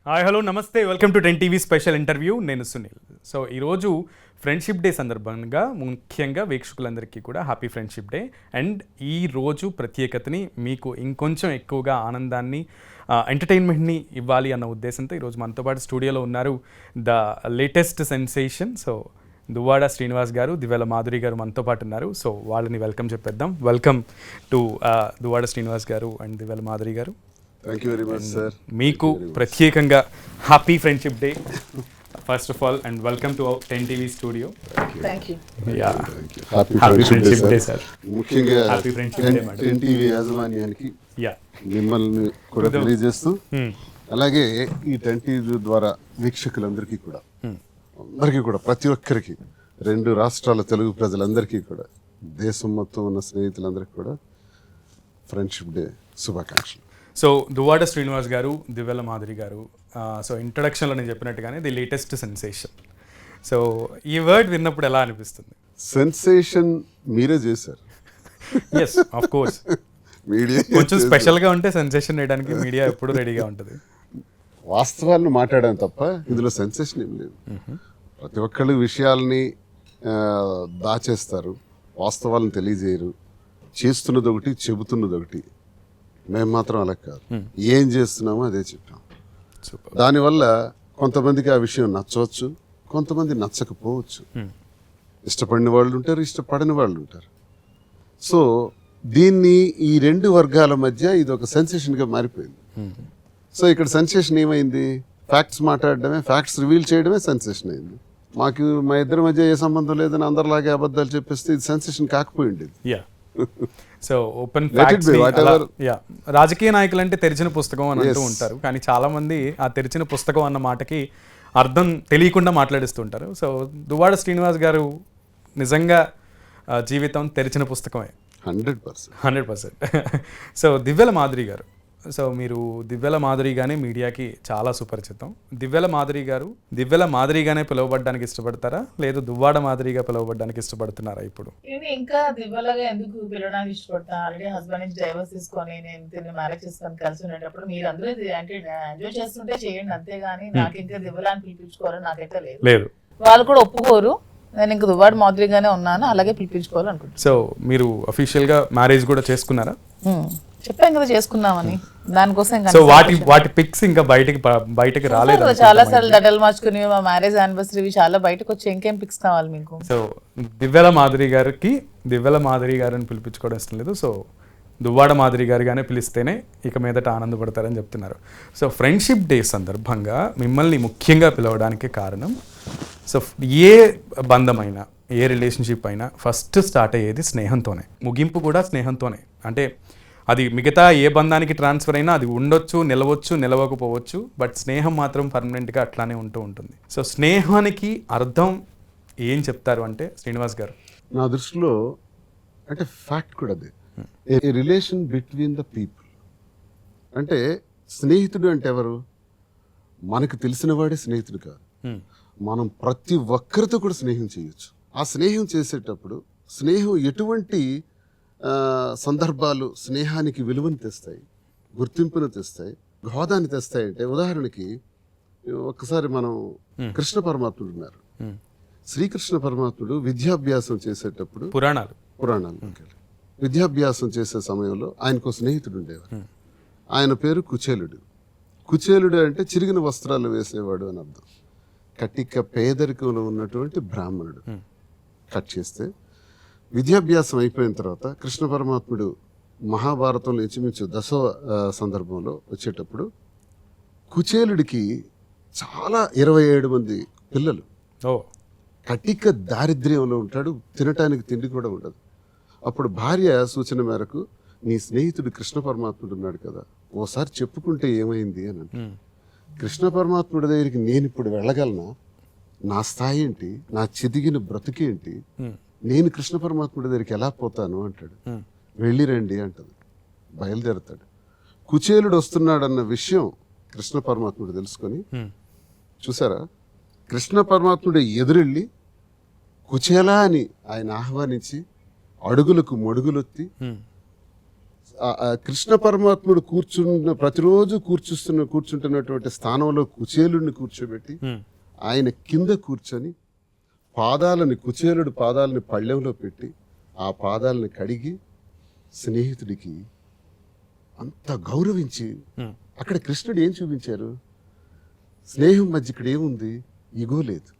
Hi hello నమస్తే welcome to 10 TV special interview. నేను Sunil. So ఈరోజు ఫ్రెండ్షిప్ డే సందర్భంగా ముఖ్యంగా వీక్షకులందరికీ కూడా హ్యాపీ ఫ్రెండ్షిప్ డే. అండ్ ఈ రోజు ప్రత్యేకతని మీకు ఇంకొంచెం ఎక్కువగా ఆనందాన్ని ఎంటర్టైన్మెంట్ని ఇవ్వాలి అన్న ఉద్దేశంతో ఈరోజు మనతో పాటు స్టూడియోలో ఉన్నారు the latest sensation. So Duvvada Srinivas గారు, దివ్యల మాధురి గారు మనతో పాటు ఉన్నారు. సో వాళ్ళని వెల్కమ్ చెప్పేద్దాం. వెల్కమ్ టు దువ్వాడ శ్రీనివాస్ గారు అండ్ దివ్యల మాధురి గారు. Thank you very much sir. మీకు ప్రత్యేకంగా happy friendship day first of all and welcome to 10 TV studio. Thank you. Happy friendship day sir. ముఖ్యంగా happy friendship day madam. 10 TV యాజమాన్యానికి yeah మిమ్మల్ని కూడా తెలియజేస్తూ అలాగే ఈ 10 టీవీ ద్వారా వీక్షకులందరికీ కూడా అందరికీ కూడా ప్రతి ఒక్కరికి 2 రాష్ట్రాల తెలుగు ప్రజలందరికీ కూడా దేశం మొత్తం ఉన్న స్నేహితులందరికీ కూడా ఫ్రెండ్షిప్ డే శుభాకాంక్షలు. సో దువ్వాడ శ్రీనివాస్ గారు, దివ్యల మాధురి గారు, సో ఇంట్రడక్షన్లో నేను చెప్పినట్టుగానే ది లేటెస్ట్ సెన్సేషన్. సో ఈ వర్డ్ విన్నప్పుడు ఎలా అనిపిస్తుంది? సెన్సేషన్ మీరే చేశారు. Yes of course. మీడియా కొంచెం స్పెషల్గా ఉంటే సెన్సేషన్ వేయడానికి మీడియా ఎప్పుడు రెడీగా ఉంటుంది. వాస్తవాలను మాట్లాడాను తప్ప ఇందులో సెన్సేషన్ ఏం లేదు. ప్రతి ఒక్కళ్ళు విషయాల్ని దాచేస్తారు, వాస్తవాలను తెలియజేయరు. చేస్తున్నది ఒకటి, చెబుతున్నది ఒకటి. మేము మాత్రం అలా కాదు, ఏం చేస్తున్నామో అదే చెప్పాం. దానివల్ల కొంతమందికి ఆ విషయం నచ్చవచ్చు, కొంతమంది నచ్చకపోవచ్చు. ఇష్టపడిన వాళ్ళు ఉంటారు, ఇష్టపడని వాళ్ళు ఉంటారు. సో దీన్ని ఈ 2 వర్గాల మధ్య ఇది ఒక సెన్సేషన్గా మారిపోయింది. సో ఇక్కడ సెన్సేషన్ ఏమైంది? ఫ్యాక్ట్స్ మాట్లాడడమే, ఫ్యాక్ట్స్ రివీల్ చేయడమే సెన్సేషన్ అయింది. మాకు మా ఇద్దరి మధ్య ఏ సంబంధం లేదని అందరిలాగే అబద్ధాలు చెప్పేస్తే ఇది సెన్సేషన్ కాకపోయి ఉండేది. Yeah so open facts. Yeah రాజకీయ నాయకులు అంటే తెరిచిన పుస్తకం అని అంటూ ఉంటారు, కానీ చాలా మంది ఆ తెరిచిన పుస్తకం అన్న మాటకి అర్థం తెలియకుండా మాట్లాడిస్తుంటారు. సో దువ్వాడ శ్రీనివాస్ గారు నిజంగా జీవితం తెరిచిన పుస్తకమే 100%. సో దివ్యల మాధురి గారు, సో మీరు దివ్యల మాధురిగానే మీడియాకి చాలా సుపరిచితం. దివ్యల మాధురిగానే పిలువబడడానికి ఇష్టపడతారా, లేదు దువ్వాడ మాధురిగా పిలువబడడానికి ఇష్టపడుతున్నారా? ఇప్పుడు నేను ఇంకా దివ్వలగా ఎందుకు పిలవడానికి ఇష్టపడతాను. ఆల్రెడీ హస్బెండ్ నుంచి డైవర్స్ తీసుకొని నేను తిరిగి మ్యారేజ్ చేసుకొని కలిసి ఉండేటప్పుడు మీరు అందరూ అంటే ఎంజాయ్ చేస్తుంటే చేయండి, అంతేగాని నాకు ఇంకా దివ్వల అని పిలిపించుకోవాలని నాకైతే లేదు. వాళ్ళు కూడా ఒప్పుకోరు. నేను ఇంకా దువ్వాడ మాధురిగానే ఉన్నాను, అలాగే పిలిపించుకోవాలనుకుంటున్నాను. సో మీరు అఫీషియల్గా మ్యారేజ్ కూడా చేసుకున్నారా? చెప్పాను కదా చేసుకున్నామని. దానికోసం సో వాటి పిక్స్ ఇంకా బయటకి రాలేదు. చాలా సార్లు డటల్ మార్చుకుని మా మ్యారేజ్ యానివర్సరీ చాలా బయటకు వచ్చి ఇంకేం పిక్స్ కావాలి మీకు? సో దివ్యల మాధురి గారిని పిలిపించుకోవడం ఇష్టం లేదు. సో దువ్వాడ మాధురి గారిగానే పిలిస్తేనే ఇక మీదట ఆనందపడతారని చెప్తున్నారు. సో ఫ్రెండ్షిప్ డే సందర్భంగా మిమ్మల్ని ముఖ్యంగా పిలవడానికి కారణం, సో ఏ బంధమైనా ఏ రిలేషన్షిప్ అయినా ఫస్ట్ స్టార్ట్ అయ్యేది స్నేహంతోనే, ముగింపు కూడా స్నేహంతోనే. అంటే అది మిగతా ఏ బంధానికి ట్రాన్స్ఫర్ అయినా అది ఉండొచ్చు, నిలవచ్చు, నిలవకపోవచ్చు, బట్ స్నేహం మాత్రం పర్మనెంట్గా అట్లానే ఉంటూ ఉంటుంది. సో స్నేహానికి అర్థం ఏం చెప్తారు అంటే శ్రీనివాస్ గారు? నా దృష్టిలో అంటే ఫ్యాక్ట్ కూడా అదే, ఏ రిలేషన్ బిట్వీన్ ద పీపుల్. అంటే స్నేహితుడు అంటే ఎవరు? మనకు తెలిసిన వాడే స్నేహితుడు కాదు. మనం ప్రతి ఒక్కరితో కూడా స్నేహం చేయొచ్చు. ఆ స్నేహం చేసేటప్పుడు స్నేహం ఎటువంటి సందర్భాలు స్నేహానికి విలువను తెస్తాయి, గుర్తింపును తెస్తాయి, హోదాని తెస్తాయి అంటే, ఉదాహరణకి ఒక్కసారి మనం కృష్ణ పరమాత్ముడు ఉన్నారు. శ్రీకృష్ణ పరమాత్ముడు విద్యాభ్యాసం చేసేటప్పుడు పురాణాలు విద్యాభ్యాసం చేసే సమయంలో ఆయనకు స్నేహితుడు ఉండేవారు. ఆయన పేరు కుచేలుడు. కుచేలుడు అంటే చిరిగిన వస్త్రాలు వేసేవాడు అని అర్థం. కటిక పేదరికంలో ఉన్నటువంటి బ్రాహ్మణుడు. కట్ చేస్తే విద్యాభ్యాసం అయిపోయిన తర్వాత కృష్ణ పరమాత్ముడు మహాభారతంలో ఇంచుమించు 10వ సందర్భంలో వచ్చేటప్పుడు కుచేలుడికి చాలా 27 మంది పిల్లలు. కటిక దారిద్ర్యంలో ఉంటాడు, తినటానికి తిండి కూడా ఉండదు. అప్పుడు భార్య సూచన మేరకు, నీ స్నేహితుడు కృష్ణ పరమాత్ముడు ఉన్నాడు కదా, ఓసారి చెప్పుకుంటే ఏమైంది అని అంటే, కృష్ణ పరమాత్ముడి దగ్గరికి నేను ఇప్పుడు వెళ్ళగలనా? నా స్థాయి ఏంటి? నా చెదిగిన బ్రతుకేంటి? నేను కృష్ణ పరమాత్ముడి దగ్గరికి ఎలా పోతాను అంటాడు. వెళ్ళిరండి అంటది. బయలుదేరతాడు. కుచేలుడు వస్తున్నాడన్న విషయం కృష్ణ పరమాత్ముడు తెలుసుకొని, చూసారా, కృష్ణ పరమాత్ముడు ఎదురెళ్ళి కుచేలా అని ఆయన ఆహ్వానించి అడుగులకు మడుగులొత్తి కృష్ణ పరమాత్ముడు ప్రతిరోజు కూర్చుంటున్నటువంటి స్థానంలో కుచేలుడిని కూర్చోబెట్టి ఆయన కింద కూర్చొని కుచేలుడి పాదాలని పళ్ళెంలో పెట్టి ఆ పాదాలని కడిగి స్నేహితుడికి అంత గౌరవించి అక్కడ కృష్ణుడు ఏం చూపించారు? స్నేహం మధ్య ఇక్కడ ఏముంది? ఇగో లేదు,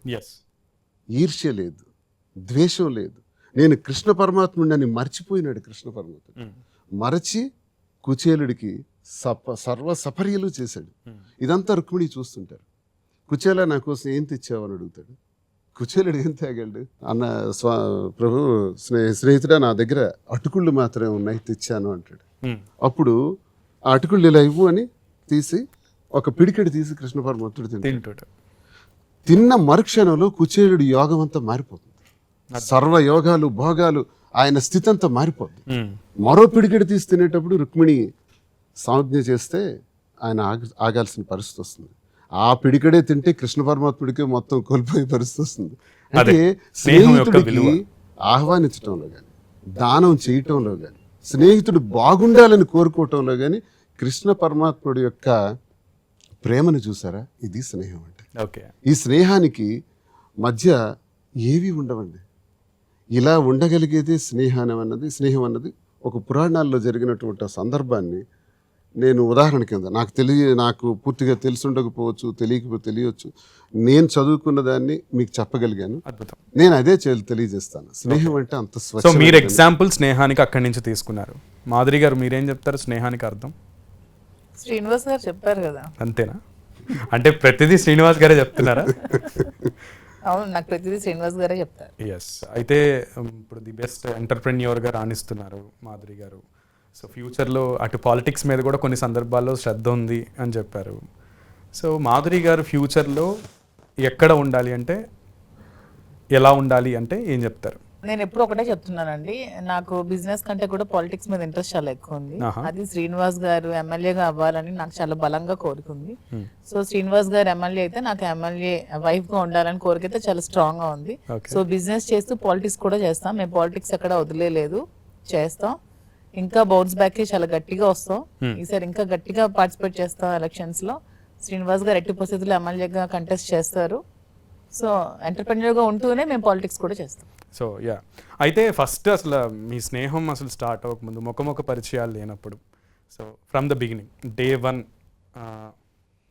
ఈర్ష్య లేదు, ద్వేషం లేదు. నేను కృష్ణ పరమాత్ముడిని మర్చిపోయినాడు. కృష్ణ పరమాత్ముడు మరచి కుచేలుడికి సర్వ సపర్యలు చేశాడు. ఇదంతా రుక్మిణి చూస్తుంటారు. కుచేల నా కోసం ఏం తెచ్చావు అని అడుగుతాడు. కుచేలుడు ఏం తాగాడు? అన్న ప్రభు స్నేహితుడా, నా దగ్గర అటుకుళ్ళు మాత్రమే ఉన్నాయి, తెచ్చాను అంటాడు. అప్పుడు ఆ అటుకుళ్ళు ఇలా ఇవ్వు అని తీసి ఒక పిడికెడు తీసి కృష్ణ పరమాత్ముడు తింటాడు. తిన్న మరుక్షణంలో కుచేలుడు యోగం అంతా మారిపోతుంది. సర్వ యోగాలు భోగాలు ఆయన స్థితి అంతా మారిపోతుంది. మరో పిడికెడు తీసి తినేటప్పుడు రుక్మిణి సంజ్ఞ చేస్తే ఆయన ఆగాల్సిన పరిస్థితి వస్తుంది. ఆ పిడికడే తింటే కృష్ణ పరమాత్ముడికి మొత్తం కోల్పోయే పరిస్థితి వస్తుంది. అంటే స్నేహితుడికి ఆహ్వానించడంలో కానీ, దానం చేయటంలో కానీ, స్నేహితుడు బాగుండాలని కోరుకోవటంలో కానీ కృష్ణ పరమాత్ముడి యొక్క ప్రేమను చూసారా? ఇది స్నేహం అంటే. ఈ స్నేహానికి మధ్య ఏవి ఉండవండి. ఇలా ఉండగలిగేది స్నేహం అన్నది ఒక పురాణాల్లో జరిగినటువంటి సందర్భాన్ని నేను ఉదాహరణ కింద నాకు పూర్తిగా తెలిసి ఉండకపోవచ్చు, తెలియవచ్చు. నేను చదువుకున్న దాన్ని మీకు చెప్పగలిగాను. నేను అదే తెలియజేస్తాను. స్నేహం అంటే అంత సో మీరు ఎగ్జాంపుల్ స్నేహానికి అక్కడి నుంచి తీసుకున్నారు. మాధురి గారు మీరేం చెప్తారు స్నేహానికి అర్థం? శ్రీనివాస్ గారు చెప్పారు కదా. అంతేనా? అంటే ప్రతిదీ శ్రీనివాస్ గారే చెప్తున్నారా? అవును, నాకు ప్రతిదీ శ్రీనివాస్ గారే చెప్తారు. ఎస్. అయితే ఇప్పుడు ది బెస్ట్ ఎంటర్ప్రెన్యూర్గా రాణిస్తున్నారు మాధురి గారు. సో ఫ్యూచర్లో అటు పాలిటిక్స్ మీద కూడా కొన్ని సందర్భాల్లో శ్రద్ధ ఉంది అని చెప్పారు. సో మాధురి గారు ఫ్యూచర్లో ఎక్కడ ఉండాలి అంటే, ఎలా ఉండాలి అంటే ఏం చెప్తారు? నేను ఎప్పుడు ఒకటే చెప్తున్నానండి, నాకు బిజినెస్ కంటే కూడా పాలిటిక్స్ మీద ఇంట్రెస్ట్ చాలా ఎక్కువ ఉంది. అది శ్రీనివాస్ గారు ఎమ్మెల్యేగా అవ్వాలని నాకు చాలా బలంగా కోరుకుంది. సో శ్రీనివాస్ గారు ఎమ్మెల్యే అయితే నాకు ఎమ్మెల్యే వైఫ్ గా ఉండాలని కోరికైతే చాలా స్ట్రాంగ్ గా ఉంది. సో బిజినెస్ చేస్తూ పాలిటిక్స్ కూడా చేస్తాం. మేము పాలిటిక్స్ ఎక్కడ వదిలేదు, చేస్తాం. ఇంకా బౌన్స్ బ్యాక్ చాలా గట్టిగా వస్తాం. ఈసారి ఇంకా గట్టిగా పార్టిసిపేట్ చేస్తాం ఎలక్షన్స్ లో. శ్రీనివాస్ గారు ఎట్టి పరిస్థితుల్లో ఎమ్మెల్యేగా కంటెస్ట్ చేస్తారు. సో ఎంటర్‌ప్రెన్యూర్ గా ఉంటూనే మేము పాలిటిక్స్ కూడా చేస్తాం. సో యా, అయితే ఫస్ట్ అసలు మీ స్నేహం అసలు స్టార్ట్ అవ్వకముందు ముఖముఖ పరిచయాలు లేనప్పుడు, so from the beginning day 1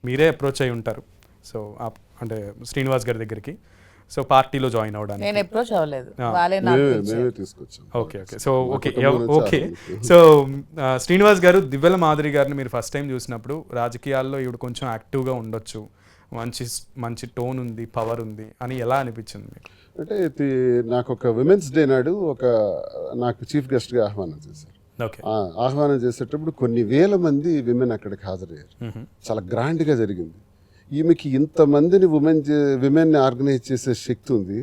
మీరే అప్రోచ్ అయి ఉంటారు. సో అంటే శ్రీనివాస్ గారి దగ్గరికి, సో పార్టీలో జాయిన్ అవ్వడానికి. నేను అప్రోచ్ అవ్వలేదు, వాళ్ళే నాకు తీసుకొచ్చాను. ఓకే. సో శ్రీనివాస్ గారు, దివ్యల మాధురి గారిని మీరు ఫస్ట్ టైం చూసినప్పుడు రాజకీయాల్లో ఈవిడ కొంచెం యాక్టివ్గా ఉండొచ్చు, మంచి టోన్ ఉంది, పవర్ ఉంది అని ఎలా అనిపించింది మీకు? అంటే నాకు ఒక విమెన్స్ డే నాడు నాకు చీఫ్ గెస్ట్గా ఆహ్వానం చేశారు. ఆహ్వానం చేసేటప్పుడు కొన్ని వేల మంది విమెన్ అక్కడికి హాజరయ్యారు. చాలా గ్రాండ్గా జరిగింది. ఈమెకి ఇంతమందిని విమెన్ని ఆర్గనైజ్ చేసే శక్తి ఉంది.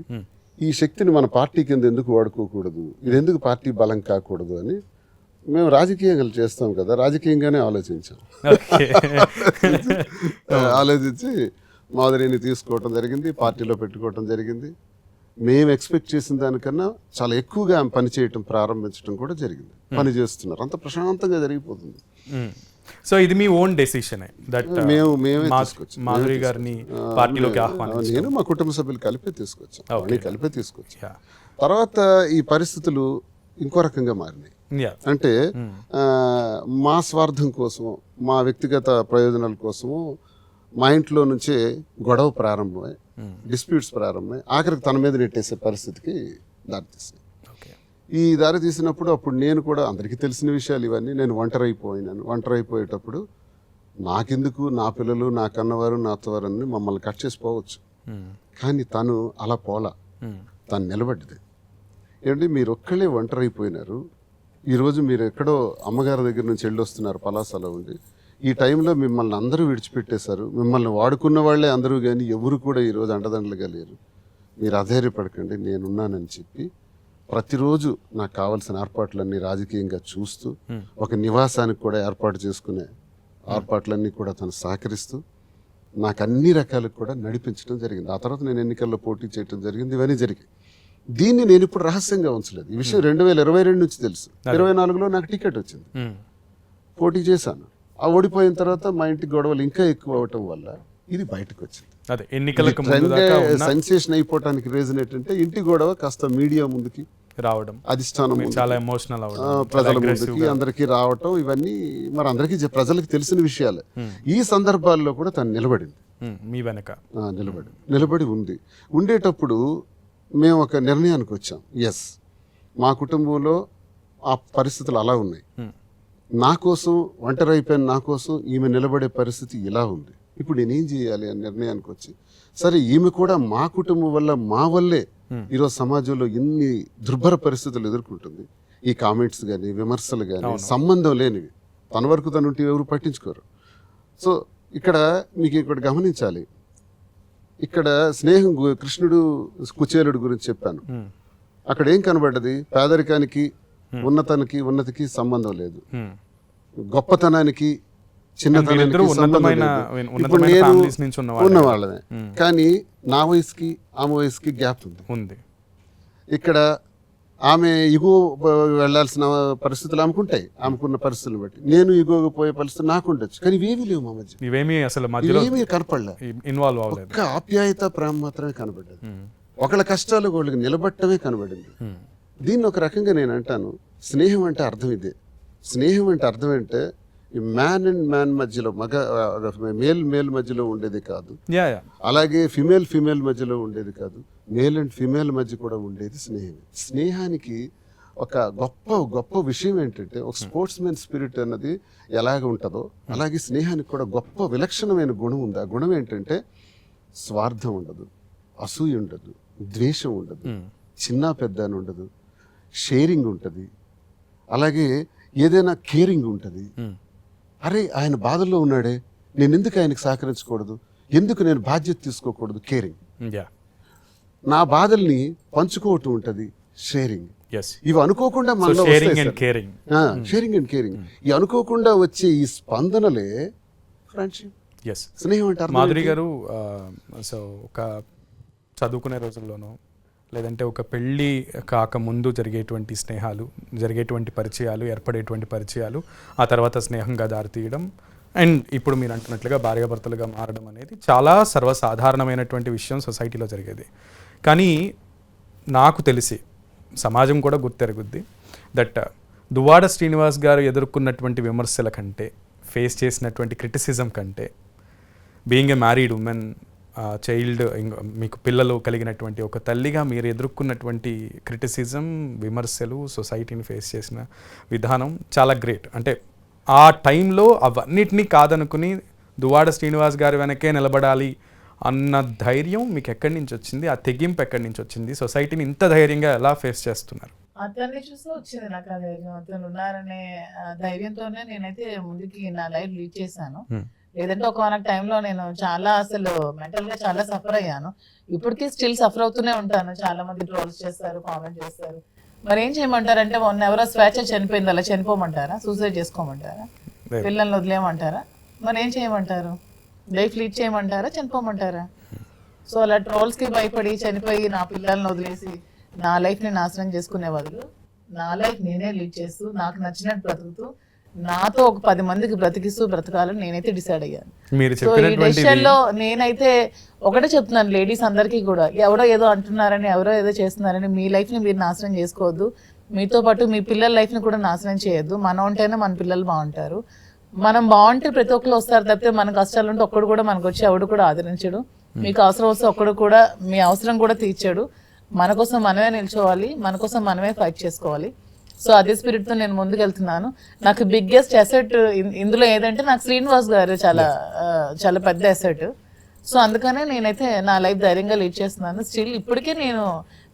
ఈ శక్తిని మన పార్టీ కింద ఎందుకు వాడుకోకూడదు, ఇది ఎందుకు పార్టీ బలం కాకూడదు అని మేము రాజకీయంగా చేస్తాం కదా, రాజకీయంగానే ఆలోచించాం. ఆలోచించి మాధురిని తీసుకోవటం జరిగింది, పార్టీలో పెట్టుకోవటం జరిగింది. మేము ఎక్స్పెక్ట్ చేసిన దానికన్నా చాలా ఎక్కువగా పని చేయటం ప్రారంభించడం కూడా జరిగింది. పని చేస్తున్నారు, అంత ప్రశాంతంగా జరిగిపోతుంది. సో ఇది మీ ఓన్ డెసిషన్? మేమే మాధురి గారిని పార్టీలోకి ఆహ్వానించారు. నేను మా కుటుంబ సభ్యులు కలిపే తీసుకొచ్చాను. తర్వాత ఈ పరిస్థితులు ఇంకో రకంగా మారినాయి. అంటే మా స్వార్థం కోసము, మా వ్యక్తిగత ప్రయోజనాల కోసము మా ఇంట్లో నుంచే గొడవ ప్రారంభమై, డిస్ప్యూట్స్ ప్రారంభమై ఆఖరికి తన మీద నెట్టేసే పరిస్థితికి దారితీసినాయి. ఈ దారి తీసినప్పుడు అప్పుడు నేను కూడా, అందరికీ తెలిసిన విషయాలు ఇవన్నీ, నేను ఒంటరి అయిపోయేటప్పుడు నాకెందుకు, నా పిల్లలు, నా కన్నవారు, నా అత్తవారని మమ్మల్ని కట్ చేసిపోవచ్చు, కానీ తను అలా పోలా, తను నిలబడ్డది. ఏమంటే మీరు ఒక్కళ్ళే ఒంటరి అయిపోయినారు, ఈరోజు మీరు ఎక్కడో అమ్మగారి దగ్గర నుంచి వెళ్ళొస్తున్నారు పలాసలో ఉండి, ఈ టైంలో మిమ్మల్ని అందరూ విడిచిపెట్టేశారు, మిమ్మల్ని వాడుకున్న వాళ్ళే అందరూ, కానీ ఎవరు కూడా ఈరోజు అండదండలుగా లేరు, మీరు అధైర్యపడకండి, నేనున్నానని చెప్పి ప్రతిరోజు నాకు కావాల్సిన ఏర్పాట్లన్నీ రాజకీయంగా చూస్తూ, ఒక నివాసానికి కూడా ఏర్పాటు చేసుకునే ఏర్పాట్లన్నీ కూడా తను సహకరిస్తూ నాకు అన్ని రకాలకు కూడా నడిపించడం జరిగింది. ఆ తర్వాత నేను ఎన్నికల్లో పోటీ చేయడం జరిగింది. ఇవన్నీ జరిగాయి. దీన్ని నేను ఇప్పుడు రహస్యంగా ఉంచలేదు. ఈ విషయం 2022 నుంచి తెలుసు. 24లో నాకు టికెట్ వచ్చింది. పోటీ చేశాను. ఆ ఓడిపోయిన తర్వాత మా ఇంటి గొడవలు ఇంకా ఎక్కువ అవటం వల్ల ఇది బయటకు వచ్చింది. అదే ఎన్నికలకు ముందు దాకా ఉన్న సెన్సేషన్ అయిపోవటానికి రీజన్ ఏంటంటే ఇంటి గొడవ కాస్త మీడియా ముందుకి రావడం, అధిష్టానం మీరు చాలా ఎమోషనల్ అవ్వడం, ప్రజల ముందుకి అందరికీ రావటం, ఇవన్నీ మరి అందరికీ ప్రజలకు తెలిసిన విషయాలే. ఈ సందర్భాల్లో కూడా తను నిలబడింది, మీ వెనక నిలబడి ఉంది. ఉండేటప్పుడు మేము ఒక నిర్ణయానికి వచ్చాం, ఎస్ మా కుటుంబంలో ఆ పరిస్థితులు అలా ఉన్నాయి, నా కోసం ఒంటరి అయిపోయిన నా కోసం ఈమె నిలబడే పరిస్థితి ఇలా ఉంది, ఇప్పుడు నేనేం చేయాలి అని నిర్ణయానికి వచ్చి, సరే ఈమె కూడా మా కుటుంబం వల్ల మా వల్లే ఈరోజు సమాజంలో ఎన్ని దుర్భర పరిస్థితులు ఎదుర్కొంటుంది. ఈ కామెంట్స్ కానీ విమర్శలు కానీ సంబంధం లేనివి, తన వరకు తను ఉంటే ఎవరు పట్టించుకోరు. సో ఇక్కడ మీకు ఇక్కడ గమనించాలి, ఇక్కడ స్నేహం కృష్ణుడు కుచేలుడు గురించి చెప్పాను. అక్కడ ఏం కనబడ్డది? పేదరికానికి ఉన్నతికి సంబంధం లేదు, గొప్పతనానికి చిన్నతనానికి సంబంధం లేదు. ఇప్పుడు నేను ఉన్న వాళ్ళమే, కానీ నా వయసుకి ఆమె వయసుకి గ్యాప్ ఉంది. ఇక్కడ ఆమె ఇగో వెళ్లాల్సిన పరిస్థితులు ఆమెకుంటాయి, ఆమెకున్న పరిస్థితులను బట్టి. నేను ఇగోగా పోయే పరిస్థితులు నాకు ఉండొచ్చు, కానీ ఇవేమీ లేవు మా మధ్య, ఇవేమీ కనపడలే. ఒక్క ఆప్యాయత ప్రేమ మాత్రమే కనబడ్డది. ఒకళ్ళ కష్టాలు వాళ్ళకి నిలబట్టమే కనబడింది. దీన్ని ఒక రకంగా నేను అంటాను, స్నేహం అంటే అర్థం ఇదే. స్నేహం అంటే అర్థం అంటే మ్యాన్ అండ్ మ్యాన్ మధ్యలో, మేల్ మధ్యలో ఉండేది కాదు, అలాగే ఫిమేల్ మధ్యలో ఉండేది కాదు, మేల్ అండ్ ఫిమేల్ మధ్య కూడా ఉండేది స్నేహం. స్నేహానికి ఒక గొప్ప విషయం ఏంటంటే, ఒక స్పోర్ట్స్ మెన్ స్పిరిట్ అన్నది ఎలాగ ఉంటుందో అలాగే స్నేహానికి కూడా గొప్ప విలక్షణమైన గుణం ఉంది. ఆ గుణం ఏంటంటే స్వార్థం ఉండదు, అసూయ ఉండదు, ద్వేషం ఉండదు, చిన్న పెద్ద అని ఉండదు, షేరింగ్ ఉంటుంది, అలాగే ఏదైనా కేరింగ్ ఉంటుంది. అరే ఆయన బాధల్లో ఉన్నాడే, నేను ఎందుకు ఆయనకు సహకరించకూడదు, ఎందుకు నేను బాధ్యత తీసుకోకూడదు, కేరింగ్. నా బాధల్ని పంచుకోవటం ఉంటుంది, షేరింగ్. ఇవి అనుకోకుండా మనలో షేరింగ్ అండ్ కేరింగ్, ఈ అనుకోకుండా వచ్చే ఈ స్పందనలే ఫ్రెండ్షిప్, స్నేహం అంటారు. మాధురి గారు, సో ఒక చదువుకునే రోజుల్లోనూ లేదంటే ఒక పెళ్ళి కాకముందు జరిగేటువంటి స్నేహాలు, జరిగేటువంటి పరిచయాలు, ఏర్పడేటువంటి పరిచయాలు, ఆ తర్వాత స్నేహంగా దారితీయడం, అండ్ ఇప్పుడు మీరు అంటున్నట్లుగా భార్యాభర్తలుగా మారడం అనేది చాలా సర్వసాధారణమైనటువంటి విషయం సొసైటీలో జరిగేది. కానీ నాకు తెలిసి సమాజం కూడా గుర్తెరుగుద్ది దట్ దువ్వాడ శ్రీనివాస్ గారు ఎదుర్కొన్నటువంటి విమర్శల కంటే, ఫేస్ చేసినటువంటి క్రిటిసిజం కంటే, being a married women, child, మీకు పిల్లలు కలిగినటువంటి ఒక తల్లిగా మీరు ఎదుర్కొన్నటువంటి క్రిటిసిజం, విమర్శలు, సొసైటీని ఫేస్ చేసిన విధానం చాలా గ్రేట్. అంటే ఆ టైంలో అవన్నిటినీ కాదనుకుని దువ్వాడ శ్రీనివాస్ గారి వెనకే నిలబడాలి అన్న ధైర్యం మీకు ఎక్కడి నుంచి వచ్చింది? ఆ తెగింపు ఎక్కడి నుంచి వచ్చింది? సొసైటీని ఇంత ధైర్యంగా ఎలా ఫేస్ చేస్తున్నారు? అతన్ని చూస్తే వచ్చింది నాకు ఆ ధైర్యం. అతను ఉన్నారనే ధైర్యంతోనే నేనైతే ముందుకి నా లైఫ్ లీడ్ చేశాను. లేదంటే ఒక టైంలో నేను చాలా అసలు మెంటల్ గా చాలా సఫర్ అయ్యాను. ఇప్పటికీ స్టిల్ సఫర్ అవుతూనే ఉంటాను. చాలా మంది ట్రోల్స్ చేస్తారు, కామెంట్ చేస్తారు. మరి ఏం చేయమంటారంటే, మొన్న ఎవరో స్వేచ్ఛ చనిపోయింది, అలా చనిపోమంటారా? సూసైడ్ చేసుకోమంటారా? పిల్లల్ని వదిలేయమంటారా? మరి ఏం చేయమంటారు? లైఫ్ లీడ్ చేయమంటారా, చనిపోమంటారా? సో అలా ట్రోల్స్ కి భయపడి చనిపోయి నా పిల్లల్ని వదిలేసి నా లైఫ్ ని నాశనం చేసుకునే బదులు నా లైఫ్ నేనే లీడ్ చేస్తూ నాకు నచ్చినట్టు బ్రతుకుతూ నాతో ఒక 10 మందికి బ్రతికిస్తూ బ్రతకాలని నేనైతే డిసైడ్ అయ్యాను. సో ఈ డెసిషన్ లో నేనైతే ఒకటే చెప్తున్నాను లేడీస్ అందరికీ కూడా, ఎవరో ఏదో అంటున్నారని, ఎవరో ఏదో చేస్తున్నారని మీ లైఫ్ ని మీరు నాశనం చేసుకోవద్దు. మీతో పాటు మీ పిల్లల లైఫ్ ని కూడా నాశనం చేయొద్దు. మనం ఉంటేనే మన పిల్లలు బాగుంటారు. మనం బాగుంటే ప్రతి ఒక్కరు వస్తారు తప్పితే మన కష్టాలు ఉంటే ఒక్కడు కూడా మనకు వచ్చి ఎవడు కూడా ఆదరించడు. మీకు అవసరం వస్తే ఒక్కడు కూడా మీ అవసరం కూడా తీర్చాడు. మన కోసం మనమే నిల్చోవాలి, మన కోసం మనమే ఫైట్ చేసుకోవాలి. సో అదే స్పిరిట్ తో నేను ముందుకు వెళ్తున్నాను. నాకు బిగ్గెస్ట్ అసెట్ ఇందులో ఏదంటే నాకు శ్రీనివాస్ గారు చాలా పెద్ద అసెట్. సో అందుకనే నేనైతే నా లైఫ్ ధైర్యంగా లీడ్ చేస్తున్నాను. స్టిల్ ఇప్పటికే నేను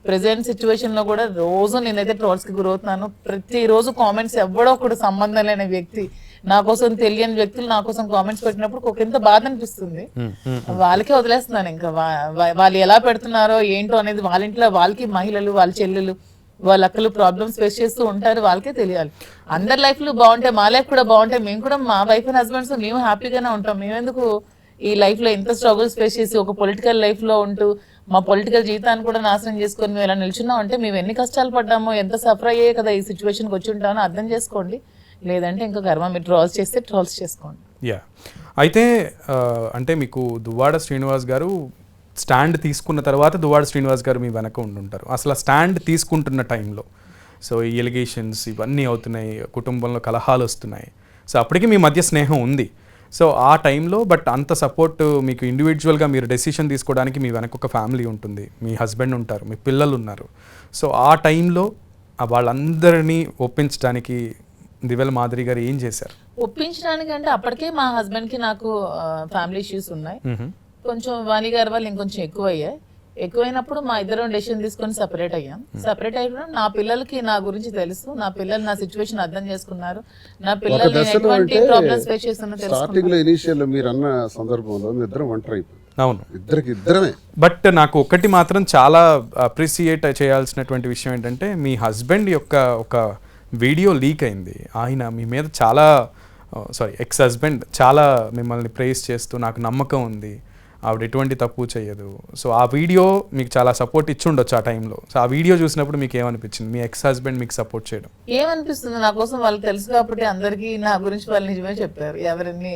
ప్రెసెంట్ సిచ్యువేషన్ లో కూడా రోజు నేనైతే ట్రోల్స్ కి గురవుతున్నాను. ప్రతిరోజు కామెంట్స్ ఎవడో ఒకటి సంబంధం లేని వ్యక్తి, నా కోసం తెలియని వ్యక్తులు నా కోసం కామెంట్స్ పెట్టినప్పుడు ఒక ఎంత బాధ అనిపిస్తుంది. వాళ్ళకే వదిలేస్తున్నాను. ఇంకా వాళ్ళు ఎలా పెడుతున్నారో ఏంటో అనేది వాళ్ళ ఇంట్లో వాళ్ళకి, మహిళలు, వాళ్ళ చెల్లెలు, వాళ్ళ అక్కలు ప్రాబ్లమ్స్ ఫేస్ చేస్తూ ఉంటారు, వాళ్ళకే తెలియాలి. అందరి లైఫ్ లో బాగుంటే మా లైఫ్ కూడా బాగుంటే మేము కూడా మా వైఫ్ అండ్ హస్బెండ్స్ మేము హ్యాపీగానే ఉంటాం. మేమెందుకు ఈ లైఫ్ లో ఎంత స్ట్రగుల్స్ ఫేస్ చేసి ఒక పొలిటికల్ లైఫ్ లో ఉంటూ మా పొలిటికల్ జీవితాన్ని కూడా నాశనం చేసుకొని మేము ఇలా నిల్చున్నాం అంటే మేము ఎన్ని కష్టాలు పడ్డామో, ఎంత సఫర్ అయ్యే కదా ఈ సిచ్యువేషన్కి వచ్చి ఉంటామో అర్థం చేసుకోండి. లేదంటే ఇంకా కర్మ, మీరు ట్రోల్స్ చేస్తే ట్రోల్స్ చేసుకోండి. యా, అయితే అంటే మీకు దువ్వాడ శ్రీనివాస్ గారు స్టాండ్ తీసుకున్న తర్వాత దువ్వాడ శ్రీనివాస్ గారు మీ వెనక ఉండుంటారు. అసలు ఆ స్టాండ్ తీసుకుంటున్న టైంలో సో ఈ ఎలిగేషన్స్ ఇవన్నీ అవుతున్నాయి, కుటుంబంలో కలహాలు వస్తున్నాయి, సో అప్పటికి మీ మధ్య స్నేహం ఉంది. సో ఆ టైంలో బట్ అంత సపోర్ట్ మీకు ఇండివిజువల్గా మీరు డెసిషన్ తీసుకోవడానికి మీ వెనక ఒక ఫ్యామిలీ ఉంటుంది, మీ హస్బెండ్ ఉంటారు, మీ పిల్లలు ఉన్నారు. సో ఆ టైంలో వాళ్ళందరినీ ఒప్పించడానికి దివ్యల మాదిరి గారు ఏం చేశారు? ఒప్పించడానికి అంటే అప్పటికే మా హస్బెండ్కి నాకు ఫ్యామిలీ ఇష్యూస్ ఉన్నాయి. కొంచెం వాణి గారి వాళ్ళు ఇంకొంచెం ఎక్కువైనప్పుడు మా ఇద్దరం డెసిషన్ తీసుకొని సెపరేట్ అయ్యాం. సెపరేట్ అయిపోయినా నా పిల్లలకి నా గురించి తెలుసు, నా పిల్లలు నా సిచ్యువేషన్ అర్థం చేసుకున్నారు, నా పిల్లలు ఎటువంటి ప్రాబ్లమ్స్ ఫేస్ చేస్తున్నా స్టార్టింగ్ లో ఇనిషియల్ మీరు అన్న సందర్భంలో మీ ఇద్దరం ఒంటరి అయిపోయింది. అవును, ఇద్దరమే. బట్ నాకు ఒకటి మాత్రం చాలా అప్రిసియేట్ చేయాల్సినటువంటి విషయం ఏంటంటే మీ హస్బెండ్ యొక్క ఒక వీడియో లీక్ అయింది. ఆయన మీ మీద చాలా ఎక్స్ హస్బెండ్ చాలా మిమ్మల్ని ప్రేస్ చేస్తూ నాకు నమ్మకం ఉంది, ఆవిడ ఎటువంటి తప్పు చేయదు. సో ఆ వీడియో మీకు చాలా సపోర్ట్ ఇచ్చి ఉండొచ్చు ఆ టైంలో. సో ఆ వీడియో చూసినప్పుడు మీకు ఏమనిపించింది, మీ ఎక్స్ హస్బెండ్ మీకు సపోర్ట్ చేయడం? ఏమనిపిస్తుంది, నా కోసం వాళ్ళకి తెలుసు కాబట్టి అందరికీ నా గురించి వాళ్ళు నిజమే చెప్పారు. ఎవరిని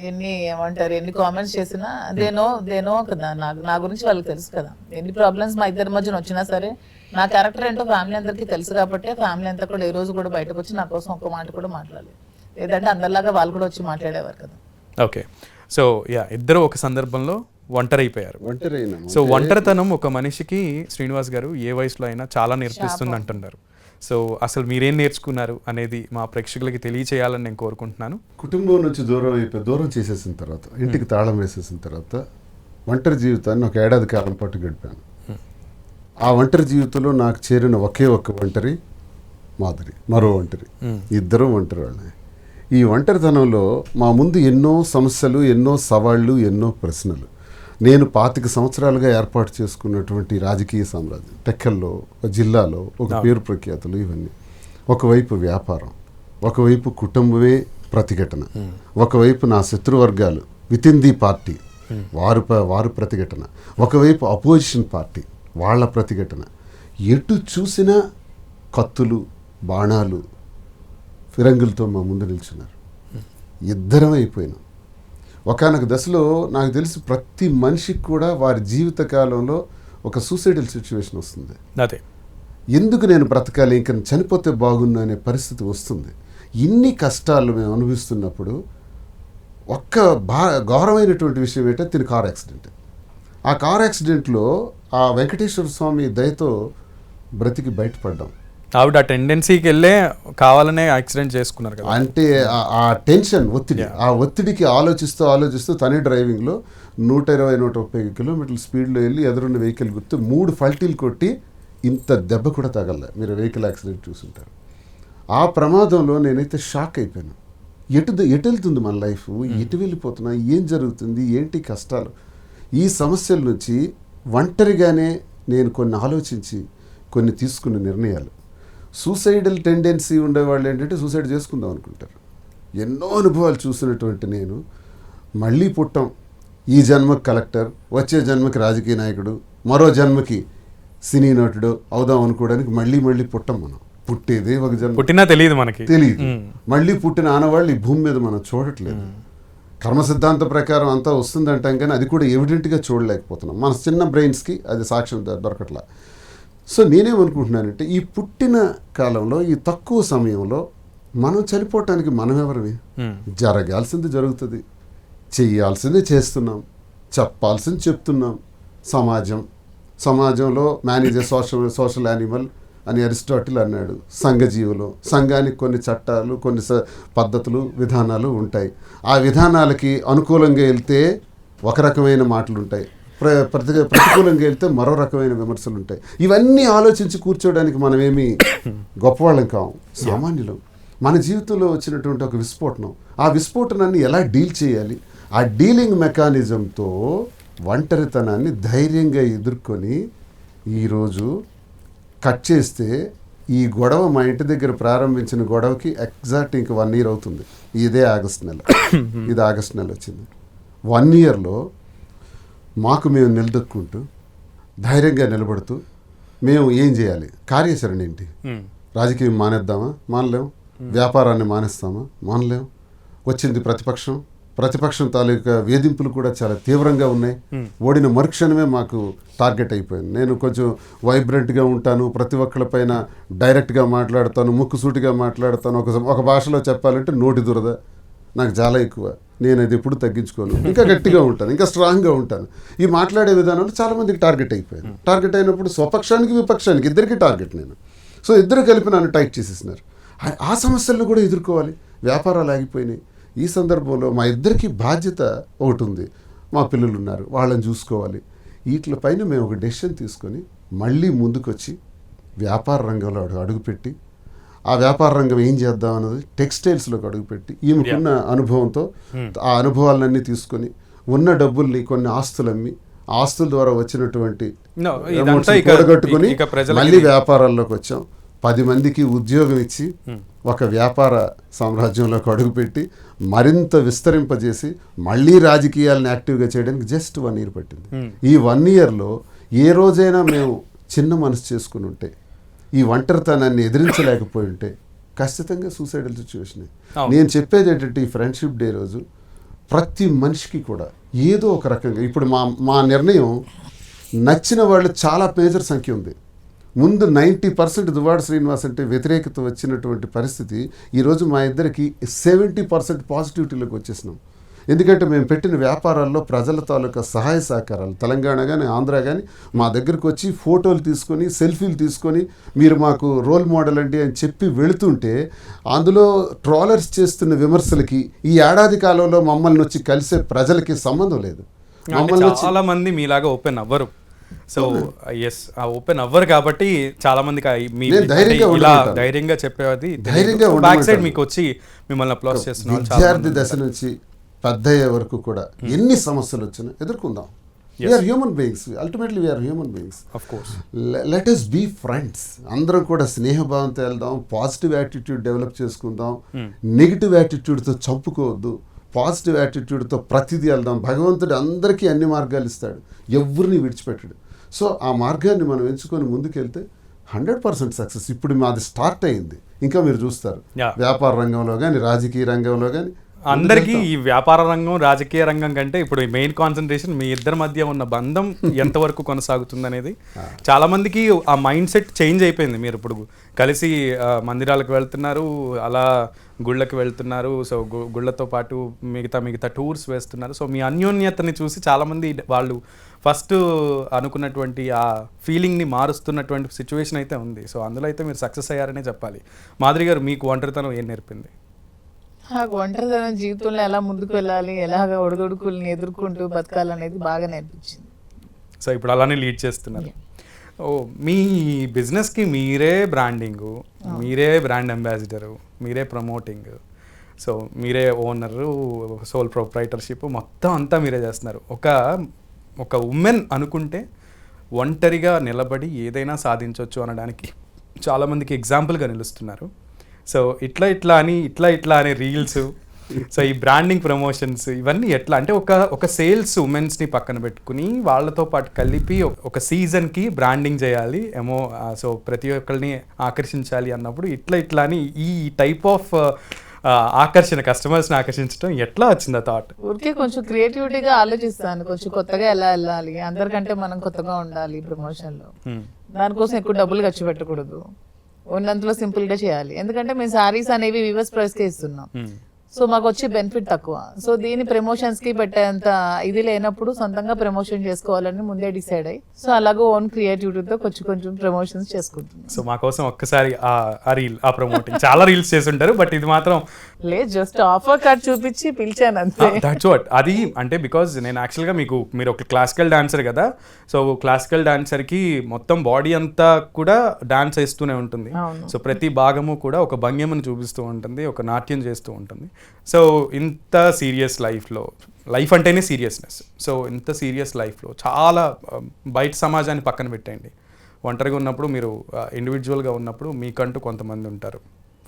ఎన్ని ఏమంటారు, ఎన్ని కామెంట్స్ చేసినా దేనో కదా, నా గురించి వాళ్ళకి తెలుసు కదా. ఎన్ని ప్రాబ్లమ్స్ మా ఇద్దరి మధ్యన వచ్చినా సరే నా క్యారెక్టర్ ఏంటో ఫ్యామిలీ అందరికీ తెలుసు కాబట్టి ఫ్యామిలీ అంతా కూడా ఏ రోజు కూడా బయటకు వచ్చి నా కోసం ఒక మాట కూడా మాట్లాడలేదు. లేదంటే అందరిలాగా వాళ్ళు కూడా వచ్చి మాట్లాడేవారు కదా. ఓకే, సో యా, ఇద్దరు ఒక సందర్భంలో ఒంటరైపోయారు. సో ఒంటరితనం ఒక మనిషికి శ్రీనివాస్ గారు ఏ వయసులో అయినా చాలా నేర్పిస్తుంది అంటున్నారు. సో అసలు మీరేం నేర్చుకున్నారు అనేది మా ప్రేక్షకులకి తెలియచేయాలని నేను కోరుకుంటున్నాను. కుటుంబం నుంచి దూరం చేసేసిన తర్వాత, ఇంటికి తాళం వేసేసిన తర్వాత ఒంటరి జీవితాన్ని ఒక ఏడాది కాలం పాటు గడిపాను. ఆ ఒంటరి జీవితంలో నాకు చేరిన ఒకే ఒక్క ఒంటరి మాధురి, మరో ఒంటరి, ఇద్దరు ఒంటరి వాళ్ళే. ఈ ఒంటరితనంలో మా ముందు ఎన్నో సమస్యలు, ఎన్నో సవాళ్ళు, ఎన్నో ప్రశ్నలు. నేను 25 సంవత్సరాలుగా ఏర్పాటు చేసుకున్నటువంటి రాజకీయ సామ్రాజ్యం, టెక్కల్లో, జిల్లాలో ఒక పేరు ప్రఖ్యాతులు, ఇవన్నీ ఒకవైపు వ్యాపారం, ఒకవైపు కుటుంబమే ప్రతిఘటన, ఒకవైపు నా శత్రువర్గాలు వితిన్ ది పార్టీ వారు ప్రతిఘటన, ఒకవైపు అపోజిషన్ పార్టీ వాళ్ళ ప్రతిఘటన. ఎటు చూసినా కత్తులు, బాణాలు, ఫిరంగులతో మా ముందు నిల్చున్నారు. ఇద్దరం అయిపోయినాం. ఒకానొక దశలో నాకు తెలిసి ప్రతి మనిషికి కూడా వారి జీవిత కాలంలో ఒక సూసైడల్ సిచ్యువేషన్ వస్తుంది. అదే ఎందుకు నేను బ్రతకాలి, ఇంకా చనిపోతే బాగున్నా అనే పరిస్థితి వస్తుంది. ఇన్ని కష్టాలు మేము అనుభవిస్తున్నప్పుడు ఒక్క ఘోరమైనటువంటి విషయం ఏంటంటే తిని కార్ యాక్సిడెంట్. ఆ కార్ యాక్సిడెంట్లో ఆ వెంకటేశ్వర స్వామి దయతో బ్రతికి బయటపడ్డాం. ఆవిడ టెండెన్సీకి వెళ్ళే కావాలనే యాక్సిడెంట్ చేసుకున్నారు కదా. అంటే ఆ టెన్షన్, ఒత్తిడి, ఆ ఒత్తిడికి ఆలోచిస్తూ తనే డ్రైవింగ్లో 120-130 కిలోమీటర్ల స్పీడ్లో వెళ్ళి ఎదురున్న వెహికల్ గుర్తు 3 ఫల్టీలు కొట్టి ఇంత దెబ్బ కూడా తగలలే. మీరు వెహికల్ యాక్సిడెంట్ చూసుంటారు. ఆ ప్రమాదంలో నేనైతే షాక్ అయిపోయాను. ఎటు వెళ్తుంది మన లైఫ్, ఎటు వెళ్ళిపోతున్నా, ఏం జరుగుతుంది, ఏంటి కష్టాలు. ఈ సమస్యల నుంచి ఒంటరిగానే నేను కొన్ని ఆలోచించి కొన్ని తీసుకున్న నిర్ణయాలు. సూసైడల్ టెండెన్సీ ఉండేవాళ్ళు ఏంటంటే సూసైడ్ చేసుకుందాం అనుకుంటారు. ఎన్నో అనుభవాలు చూసినటువంటి నేను మళ్ళీ పుట్టాం, ఈ జన్మకి కలెక్టర్, వచ్చే జన్మకి రాజకీయ నాయకుడు, మరో జన్మకి సినీ నటుడు అవుదాం అనుకోవడానికి మళ్ళీ పుట్టాం. మనం పుట్టేదే ఒక జన్మ, పుట్టినా తెలియదు, మళ్ళీ పుట్టిన ఆనవాళ్ళు ఈ భూమి మీద మనం చూడట్లేదు. కర్మ సిద్ధాంత ప్రకారం అంతా వస్తుందంటాం కానీ అది కూడా ఎవిడెంట్గా చూడలేకపోతున్నాం. మన చిన్న బ్రెయిన్స్కి అది సాక్ష్యం దొరకట్లా. సో నేనేమనుకుంటున్నానంటే ఈ పుట్టిన కాలంలో, ఈ తక్కువ సమయంలో మనం చనిపోవటానికి మనం ఎవరివి? జరగాల్సింది జరుగుతుంది, చెయ్యాల్సింది చేస్తున్నాం, చెప్పాల్సింది చెప్తున్నాం. సమాజంలో మేనేజర్ సోషల్ యానిమల్ అని అరిస్టాటిల్ అన్నాడు. సంఘజీవులు, సంఘానికి కొన్ని చట్టాలు, కొన్ని పద్ధతులు, విధానాలు ఉంటాయి. ఆ విధానాలకి అనుకూలంగా వెళ్తే ఒక రకమైన మాటలు ఉంటాయి, ప్రతికూలంగా వెళ్తే మరో రకమైన విమర్శలు ఉంటాయి. ఇవన్నీ ఆలోచించి కూర్చోవడానికి మనమేమి గొప్పవాళ్ళం కావు, సామాన్యులం. మన జీవితంలో వచ్చినటువంటి ఒక విస్ఫోటనం, ఆ విస్ఫోటనాన్ని ఎలా డీల్ చేయాలి, ఆ డీలింగ్ మెకానిజంతో ఒంటరితనాన్ని ధైర్యంగా ఎదుర్కొని ఈరోజు కట్ చేస్తే ఈ గొడవ మా ఇంటి దగ్గర ప్రారంభించిన గొడవకి ఎగ్జాక్ట్ ఇంక 1 year అవుతుంది. ఇది ఆగస్ట్ నెల వచ్చింది. 1 yearలో మాకు మేము నిలదొక్కుంటూ ధైర్యంగా నిలబడుతూ మేము ఏం చేయాలి, కార్యాచరణ ఏంటి, రాజకీయం మానేద్దామా, మానలేము, వ్యాపారాన్ని మానేస్తామా? మానలేం. వచ్చింది ప్రతిపక్షం తాలూకా వేధింపులు కూడా చాలా తీవ్రంగా ఉన్నాయి. ఓడిన మరుక్షణమే మాకు టార్గెట్ అయిపోయింది. నేను కొంచెం వైబ్రెంట్గా ఉంటాను, ప్రతి ఒక్కళ్ళపైన డైరెక్ట్గా మాట్లాడతాను, ముక్కుసూటిగా మాట్లాడతాను. ఒక భాషలో చెప్పాలంటే నోటి దురద నాకు చాలా ఎక్కువ. నేను అది ఎప్పుడు తగ్గించుకోను, ఇంకా గట్టిగా ఉంటాను, ఇంకా స్ట్రాంగ్గా ఉంటాను. ఈ మాట్లాడే విధానంలో చాలామందికి టార్గెట్ అయిపోయాను. టార్గెట్ అయినప్పుడు స్వపక్షానికి విపక్షానికి ఇద్దరికి టార్గెట్ నేను. సో ఇద్దరు కలిపి నన్ను టైట్ చేసేసినారు. ఆ సమస్యలను కూడా ఎదుర్కోవాలి. వ్యాపారాలు ఆగిపోయినాయి. ఈ సందర్భంలో మా ఇద్దరికి బాధ్యత ఒకటి ఉంది. మా పిల్లలు ఉన్నారు, వాళ్ళని చూసుకోవాలి. వీటిపైన మేము ఒక డెసిషన్ తీసుకొని మళ్ళీ ముందుకొచ్చి వ్యాపార రంగంలో అడుగుపెట్టి, ఆ వ్యాపార రంగం ఏం చేద్దాం అన్నది టెక్స్టైల్స్లోకి అడుగుపెట్టి, ఈమెకున్న అనుభవంతో ఆ అనుభవాలన్నీ తీసుకొని ఉన్న డబ్బుల్ని కొన్ని ఆస్తులు అమ్మి, ఆస్తుల ద్వారా వచ్చినటువంటి కూడగట్టుకుని మళ్ళీ వ్యాపారాల్లోకి వచ్చాం. 10 మందికి ఉద్యోగం ఇచ్చి ఒక వ్యాపార సామ్రాజ్యంలోకి అడుగుపెట్టి మరింత విస్తరింపజేసి మళ్ళీ రాజకీయాలను యాక్టివ్గా చేయడానికి జస్ట్ 1 year పట్టింది. ఈ 1 yearలో ఏ రోజైనా మేము చిన్న మనసు చేసుకుని ఉంటే, ఈ ఒంటరితనాన్ని ఎదిరించలేకపోయి ఉంటే ఖచ్చితంగా సూసైడల్ సిచ్యువేషన్. నేను చెప్పేది ఏంటంటే, ఈ ఫ్రెండ్షిప్ డే రోజు ప్రతి మనిషికి కూడా ఏదో ఒక రకంగా, ఇప్పుడు మా నిర్ణయం నచ్చిన వాళ్ళు చాలా మేజర్ సంఖ్య ఉంది. ముందు 90% దువ్వాడ శ్రీనివాస్ అంటే వ్యతిరేకత వచ్చినటువంటి పరిస్థితి ఈరోజు మా ఇద్దరికి 70% పాజిటివిటీలోకి వచ్చేసినాం. ఎందుకంటే మేము పెట్టిన వ్యాపారాల్లో ప్రజల తాలూకా సహాయ సహకారాలు, తెలంగాణ కానీ ఆంధ్ర కానీ మా దగ్గరకు వచ్చి ఫోటోలు తీసుకొని, సెల్ఫీలు తీసుకొని, మీరు మాకు రోల్ మోడల్ అండి అని చెప్పి వెళుతుంటే, అందులో ట్రోలర్స్ చేస్తున్న విమర్శలకి ఈ ఏడాది కాలంలో మమ్మల్ని వచ్చి కలిసే ప్రజలకి సంబంధం లేదు. చాలా మంది మీలాగా ఓపెన్ అవ్వరు. సో ఎస్, ఆ ఓపెన్ అవ్వరు కాబట్టి చాలా మందికి ఇలా ధైర్యంగా చెప్పేది. బ్యాక్ సైడ్ మీకు వచ్చి మిమ్మల్ని అప్లాస్ చేస్తున్నారు. విద్యార్థి దశ నుంచి పెద్ద అయ్యే వరకు కూడా ఎన్ని సమస్యలు వచ్చినా ఎదుర్కొందాం. We are human beings, ultimately we are human beings. Of course, let us be friends. అందరం కూడా స్నేహభావంతో వెళ్దాం, పాజిటివ్ యాటిట్యూడ్ డెవలప్ చేసుకుందాం. నెగిటివ్ యాటిట్యూడ్తో చంపుకోవద్దు, పాజిటివ్ యాటిట్యూడ్తో ప్రతిదీ వెళ్దాం. భగవంతుడు అందరికీ అన్ని మార్గాలు ఇస్తాడు, ఎవరిని విడిచిపెట్టడు. సో ఆ మార్గాన్ని మనం ఎంచుకొని ముందుకెళ్తే 100% సక్సెస్. ఇప్పుడు మాది స్టార్ట్ అయింది, ఇంకా మీరు చూస్తారు. వ్యాపార రంగంలో కానీ, రాజకీయ రంగంలో కానీ అందరికీ ఈ వ్యాపార రంగం, రాజకీయ రంగం కంటే ఇప్పుడు మెయిన్ కాన్సన్ట్రేషన్ మీ ఇద్దరి మధ్య ఉన్న బంధం ఎంతవరకు కొనసాగుతుంది అనేది. చాలా మందికి ఆ మైండ్ సెట్ చేంజ్ అయిపోయింది. మీరు ఇప్పుడు కలిసి మందిరాలకు వెళ్తున్నారు, అలా గుళ్ళకి వెళ్తున్నారు. సో గుళ్ళతో పాటు మిగతా టూర్స్ వేస్తున్నారు. సో మీ అన్యోన్యతని చూసి చాలామంది వాళ్ళు ఫస్ట్ అనుకున్నటువంటి ఆ ఫీలింగ్ని మారుస్తున్నటువంటి సిచ్యువేషన్ అయితే ఉంది. సో అందులో అయితే మీరు సక్సెస్ అయ్యారనే చెప్పాలి. మాధురి గారు, మీకు ఒంటరితనం ఏం నేర్పింది? నాకు ఒంటరితనం జీవితంలో ఎలా ముందుకు వెళ్ళాలి, ఎలాగ ఒడిగొడుకుల్ని ఎదుర్కొంటూ బతకాలనేది బాగా నేర్పించింది. సో ఇప్పుడు అలానే లీడ్ చేస్తున్నారు. మీ బిజినెస్కి మీరే బ్రాండింగు, మీరే బ్రాండ్ అంబాసిడరు, మీరే ప్రమోటింగ్, సో మీరే ఓనరు, సోల్ ప్రొప్రైటర్షిప్ మొత్తం అంతా మీరే చేస్తున్నారు. ఒక ఉమెన్ అనుకుంటే ఒంటరిగా నిలబడి ఏదైనా సాధించవచ్చు అనడానికి చాలామందికి ఎగ్జాంపుల్గా నిలుస్తున్నారు. సో ఇట్లా అనే రీల్స్, సో ఈ బ్రాండింగ్ ప్రమోషన్స్ ఇవన్నీ ఎట్లా అంటే ఒక సేల్స్ ఉమెన్స్ని పక్కన పెట్టుకుని వాళ్ళతో పాటు కలిపి ఒక సీజన్కి బ్రాండింగ్ చేయాలి ఏమో, సో ప్రతి ఒక్కరిని ఆకర్షించాలి అన్నప్పుడు ఇట్లా అని ఈ టైప్ ఆఫ్ ఆకర్షణ, కస్టమర్స్ని ఆకర్షించడం ఎట్లా వచ్చింది ఆ థాట్? ఊరికే కొంచెం క్రియేటివిటీగా ఆలోచిస్తాను, కొంచెం కొత్తగా ఎలా వెళ్ళాలి, అందరికంటే మనం కొత్తగా ఉండాలి ప్రమోషన్లో. దానికోసం ఎక్కువ డబ్బులు ఖర్చు పెట్టకూడదు, ఉన్నంతలో సింపుల్ గా చేయాలి. ఎందుకంటే మేము సారీస్ అనేవి వివర్స్ ప్రైస్ కి ఇస్తున్నాం, సో మాకు వచ్చే బెనిఫిట్ తక్కువ. సో దీని ప్రమోషన్స్ కి పెట్టేంత ఇది లేనప్పుడు సొంతంగా ప్రమోషన్ చేసుకోవాలని ముందే డిసైడ్ అయ్యి, సో అలాగే ఓన్ క్రియేటివిటీతో కొంచెం ప్రమోషన్స్ చేసుకుంటున్నాం. సో మా కోసం ఒక్కసారి ఆ ప్రమోటింగ్ చాలా రీల్స్ చేస్తుంటారు, బట్ ఇది మాత్రం లేదు, జస్ట్ ఆఫర్ కార్డ్ చూపించి పిలిచాను అంతే. That's what. అది అంటే బికాజ్ నేను యాక్చువల్గా మీరు ఒక క్లాసికల్ డాన్సర్ కదా, సో క్లాసికల్ డాన్సర్కి మొత్తం బాడీ అంతా కూడా డాన్స్ వేస్తూనే ఉంటుంది. సో ప్రతి భాగము కూడా ఒక భంగిమను చూపిస్తూ ఉంటుంది, ఒక నాట్యం చేస్తూ ఉంటుంది. సో ఇంత సీరియస్ లైఫ్ అంటేనే సీరియస్నెస్. సో ఇంత సీరియస్ లైఫ్లో చాలా బయట సమాజాన్ని పక్కన పెట్టండి, ఒంటరిగా ఉన్నప్పుడు మీరు ఇండివిజువల్గా ఉన్నప్పుడు మీకంటూ కొంతమంది ఉంటారు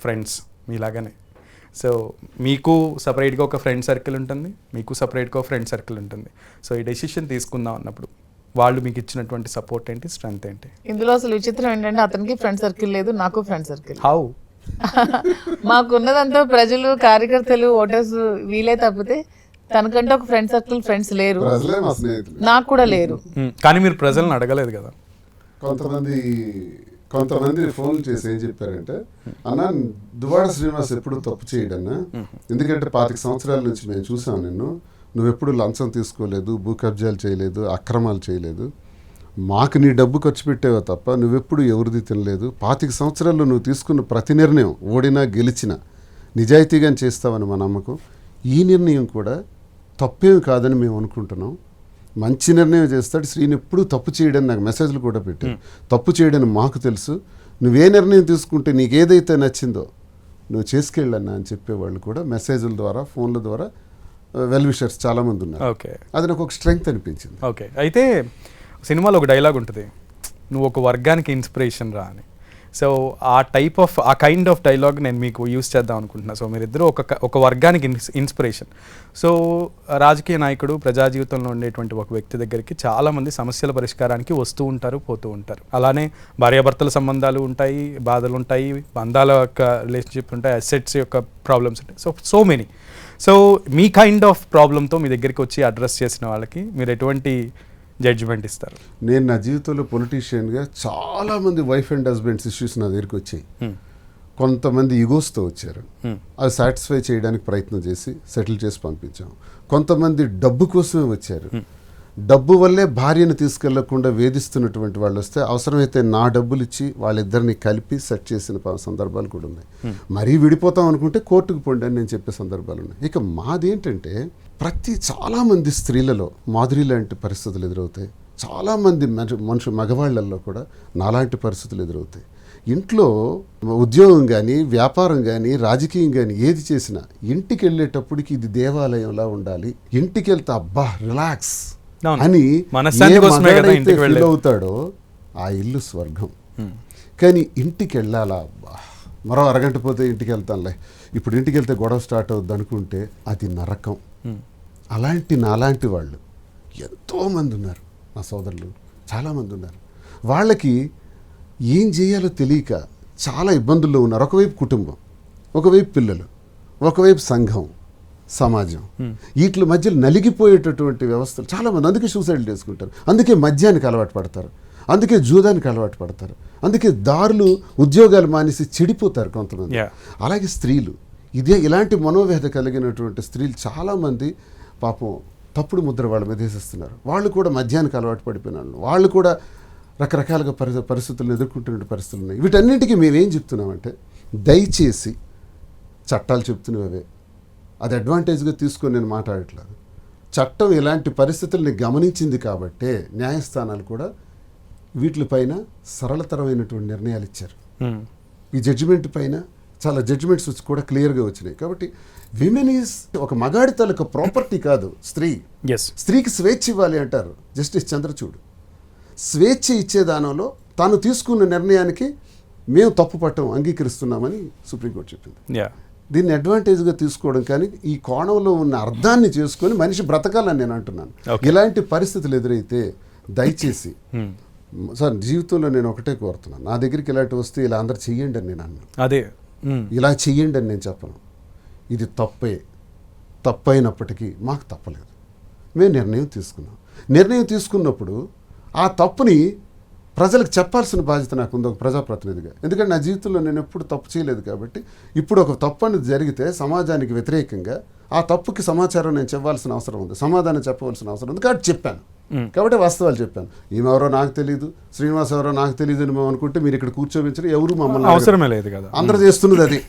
ఫ్రెండ్స్ మీలాగానే. సో మీకు సపరేట్గా ఒక ఫ్రెండ్ సర్కిల్ ఉంటుంది, మీకు సపరేట్గా ఒక ఫ్రెండ్ సర్కిల్ ఉంటుంది. సో ఈ డెసిషన్ తీసుకుందాం అన్నప్పుడు వాళ్ళు మీకు ఇచ్చినటువంటి సపోర్ట్ ఏంటి, స్ట్రెంత్ ఏంటి? ఇందులో అసలు విచిత్రం ఏంటంటే అతనికి ఫ్రెండ్ సర్కిల్ లేదు, నాకు ఫ్రెండ్ సర్కిల్. హౌ? మాకున్నదంతా ప్రజలు, కార్యకర్తలు, ఓటర్స్ వీలే తప్పితే తనకంటే ఒక ఫ్రెండ్ సర్కిల్, ఫ్రెండ్స్ లేరు. ప్రజలే మా స్నేహితులు. నాకు కూడా లేరు. కానీ మీరు ప్రజలను అడగలేదు కదా. కొంతమంది ఫోన్ చేసి ఏం చెప్పారంటే, అన్న దువ్వాడ శ్రీనివాస్ ఎప్పుడు తప్పు చేయడన్నా, ఎందుకంటే 25 సంవత్సరాల నుంచి మేము చూసాం నిన్ను, నువ్వెప్పుడు లంచం తీసుకోలేదు, భూ కబ్జాలు చేయలేదు, అక్రమాలు చేయలేదు, మాకు నీ డబ్బు ఖర్చు పెట్టేవా తప్ప నువ్వెప్పుడు ఎవరిది తినలేదు. 25 సంవత్సరాల్లో నువ్వు తీసుకున్న ప్రతి నిర్ణయం ఓడినా గెలిచినా నిజాయితీగా చేస్తావని మా నమ్మకం. ఈ నిర్ణయం కూడా తప్పేమి కాదని మేము అనుకుంటున్నాం. మంచి నిర్ణయం చేస్తాడు. శ్రీని ఎప్పుడూ తప్పు చేయడని నాకు మెసేజ్లు కూడా పెట్టాడు. తప్పు చేయడని మాకు తెలుసు. నువ్వే నిర్ణయం తీసుకుంటే నీకు ఏదైతే నచ్చిందో నువ్వు చేసుకెళ్ళన్నా అని చెప్పేవాళ్ళు కూడా మెసేజ్ల ద్వారా, ఫోన్ల ద్వారా వెల్ విషర్స్ చాలామంది ఉన్నారు. ఓకే, అది నాకు ఒక స్ట్రెంగ్త్ అనిపించింది. ఓకే. అయితే సినిమాలో ఒక డైలాగ్ ఉంటుంది, నువ్వు ఒక వర్గానికి ఇన్స్పిరేషన్ రా అని. సో ఆ కైండ్ ఆఫ్ డైలాగ్ నేను మీకు యూస్ చేద్దాం అనుకుంటున్నా. సో మీరిద్దరూ ఒక వర్గానికి ఇన్స్పిరేషన్. సో రాజకీయ నాయకుడు ప్రజా జీవితంలో ఉండేటువంటి ఒక వ్యక్తి దగ్గరికి చాలామంది సమస్యల పరిష్కారానికి వస్తూ ఉంటారు, పోతూ ఉంటారు. అలానే భార్యాభర్తల సంబంధాలు ఉంటాయి, బాధలు ఉంటాయి, బంధాల యొక్క రిలేషన్షిప్ ఉంటాయి, అసెట్స్ యొక్క ప్రాబ్లమ్స్ ఉంటాయి. So many. సో మీ కైండ్ ఆఫ్ ప్రాబ్లంతో మీ దగ్గరికి వచ్చి అడ్రస్ చేసిన వాళ్ళకి మీరు ఎటువంటి జడ్జిమెంట్ ఇస్తారు? నేను నా జీవితంలో పొలిటీషియన్గా చాలామంది వైఫ్ అండ్ హస్బెండ్స్ ఇష్యూస్ నా దగ్గరికి వచ్చాయి. కొంతమంది ఈగోస్తో వచ్చారు, అవి సాటిస్ఫై చేయడానికి ప్రయత్నం చేసి సెటిల్ చేసి పంపించాం. కొంతమంది డబ్బు కోసమే వచ్చారు, డబ్బు వల్లే భార్యను తీసుకెళ్లకుండా వేధిస్తున్నటువంటి వాళ్ళు వస్తే అవసరమైతే నా డబ్బులు ఇచ్చి వాళ్ళిద్దరిని కలిపి సెట్ చేసిన సందర్భాలు కూడా ఉన్నాయి. మరీ విడిపోతాం అనుకుంటే కోర్టుకు పోండి అని నేను చెప్పే సందర్భాలు ఉన్నాయి. ఇక మాదేంటంటే చాలామంది స్త్రీలలో మాధురి లాంటి పరిస్థితులు ఎదురవుతాయి. చాలామంది మగవాళ్లలో కూడా నాలాంటి పరిస్థితులు ఎదురవుతాయి. ఇంట్లో ఉద్యోగం కానీ, వ్యాపారం కానీ, రాజకీయం కానీ ఏది చేసినా ఇంటికి వెళ్ళేటప్పటికి ఇది దేవాలయంలా ఉండాలి, ఇంటికి వెళ్తే అబ్బా రిలాక్స్ అని ఫీల్ అవుతాడో ఆ ఇల్లు స్వర్గం. కానీ ఇంటికి వెళ్ళాలా, మరో అరగంట పోతే ఇంటికి వెళ్తానులే, ఇప్పుడు ఇంటికి వెళ్తే గొడవ స్టార్ట్ అవుద్ది అనుకుంటే అది నరకం. నాలాంటి వాళ్ళు ఎంతోమంది ఉన్నారు, నా సోదరులు చాలామంది ఉన్నారు. వాళ్ళకి ఏం చేయాలో తెలియక చాలా ఇబ్బందుల్లో ఉన్నారు. ఒకవైపు కుటుంబం, ఒకవైపు పిల్లలు, ఒకవైపు సంఘం, సమాజం, వీటి మధ్యలో నలిగిపోయేటటువంటి వ్యవస్థలు చాలామంది. అందుకే సూసైడ్ చేసుకుంటారు, అందుకే మద్యానికి అలవాటు పడతారు, అందుకే జూదానికి అలవాటు పడతారు, అందుకే దారులు ఉద్యోగాలు మానేసి చెడిపోతారు కొంతమంది. అలాగే స్త్రీలు, ఇలాంటి మనోవేద కలిగినటువంటి స్త్రీలు చాలామంది పాపం తప్పుడు ముద్ర వాళ్ళ మీద వేసేస్తున్నారు. వాళ్ళు కూడా మద్యానికి అలవాటు పడిపోయిన వాళ్ళు కూడా రకరకాలుగా పరిస్థితులను ఎదుర్కొంటున్న పరిస్థితులు ఉన్నాయి. వీటన్నింటికీ మేమేం చెప్తున్నామంటే, దయచేసి చట్టాలు చెప్తున్నవే, అది అడ్వాంటేజ్గా తీసుకొని నేను మాట్లాడట్లేదు. చట్టం ఇలాంటి పరిస్థితుల్ని గమనించింది కాబట్టే న్యాయస్థానాలు కూడా వీటిపైన సరళతరమైనటువంటి నిర్ణయాలు ఇచ్చారు. ఈ జడ్జిమెంట్ పైన చాలా జడ్జిమెంట్స్ కూడా క్లియర్గా వచ్చినాయి. కాబట్టి విమెన్ ఈజ్ ఒక మగాడి తాలూకు ప్రాపర్టీ కాదు స్త్రీ. స్త్రీకి స్వేచ్ఛ ఇవ్వాలి అంటారు జస్టిస్ చంద్రచూడ్. స్వేచ్ఛ ఇచ్చే దానంలో తాను తీసుకున్న నిర్ణయానికి మేము తప్పు పట్టం అంగీకరిస్తున్నామని సుప్రీంకోర్టు చెప్పింది. దీన్ని అడ్వాంటేజ్గా తీసుకోవడం కానీ ఈ కోణంలో ఉన్న అర్థాన్ని చేసుకొని మనిషి బ్రతకాలని నేను అంటున్నాను. ఇలాంటి పరిస్థితులు ఎదురైతే దయచేసి సార్ జీవితంలో నేను ఒకటే కోరుతున్నాను, నా దగ్గరికి ఇలాంటి వస్తే ఇలా అందరు చెయ్యండి అని నేను అన్నాను. ఇలా చెయ్యండి అని నేను చెప్పను. ఇది తప్పైనప్పటికీ మాకు తప్పలేదు, మేము నిర్ణయం తీసుకున్నప్పుడు ఆ తప్పుని ప్రజలకు చెప్పాల్సిన బాధ్యత నాకు ఉంది ఒక ప్రజాప్రతినిధిగా. ఎందుకంటే నా జీవితంలో నేను ఎప్పుడు తప్పు చేయలేదు కాబట్టి ఇప్పుడు ఒక తప్పు అనేది జరిగితే సమాజానికి వ్యతిరేకంగా ఆ తప్పుకి సమాచారం నేను చెప్పాల్సిన అవసరం ఉంది, సమాధానం చెప్పవలసిన అవసరం ఉంది. కాబట్టి చెప్పాను, కాబట్టి వాస్తవాలు చెప్పాను. ఈమెవరో నాకు తెలియదు, శ్రీనివాస్ ఎవరో నాకు తెలియదు అని మేము అనుకుంటే మీరు ఇక్కడ కూర్చోబెంచడం ఎవరు మమ్మల్ని అవసరమే లేదు కదా. అందరూ చేస్తున్నది అది,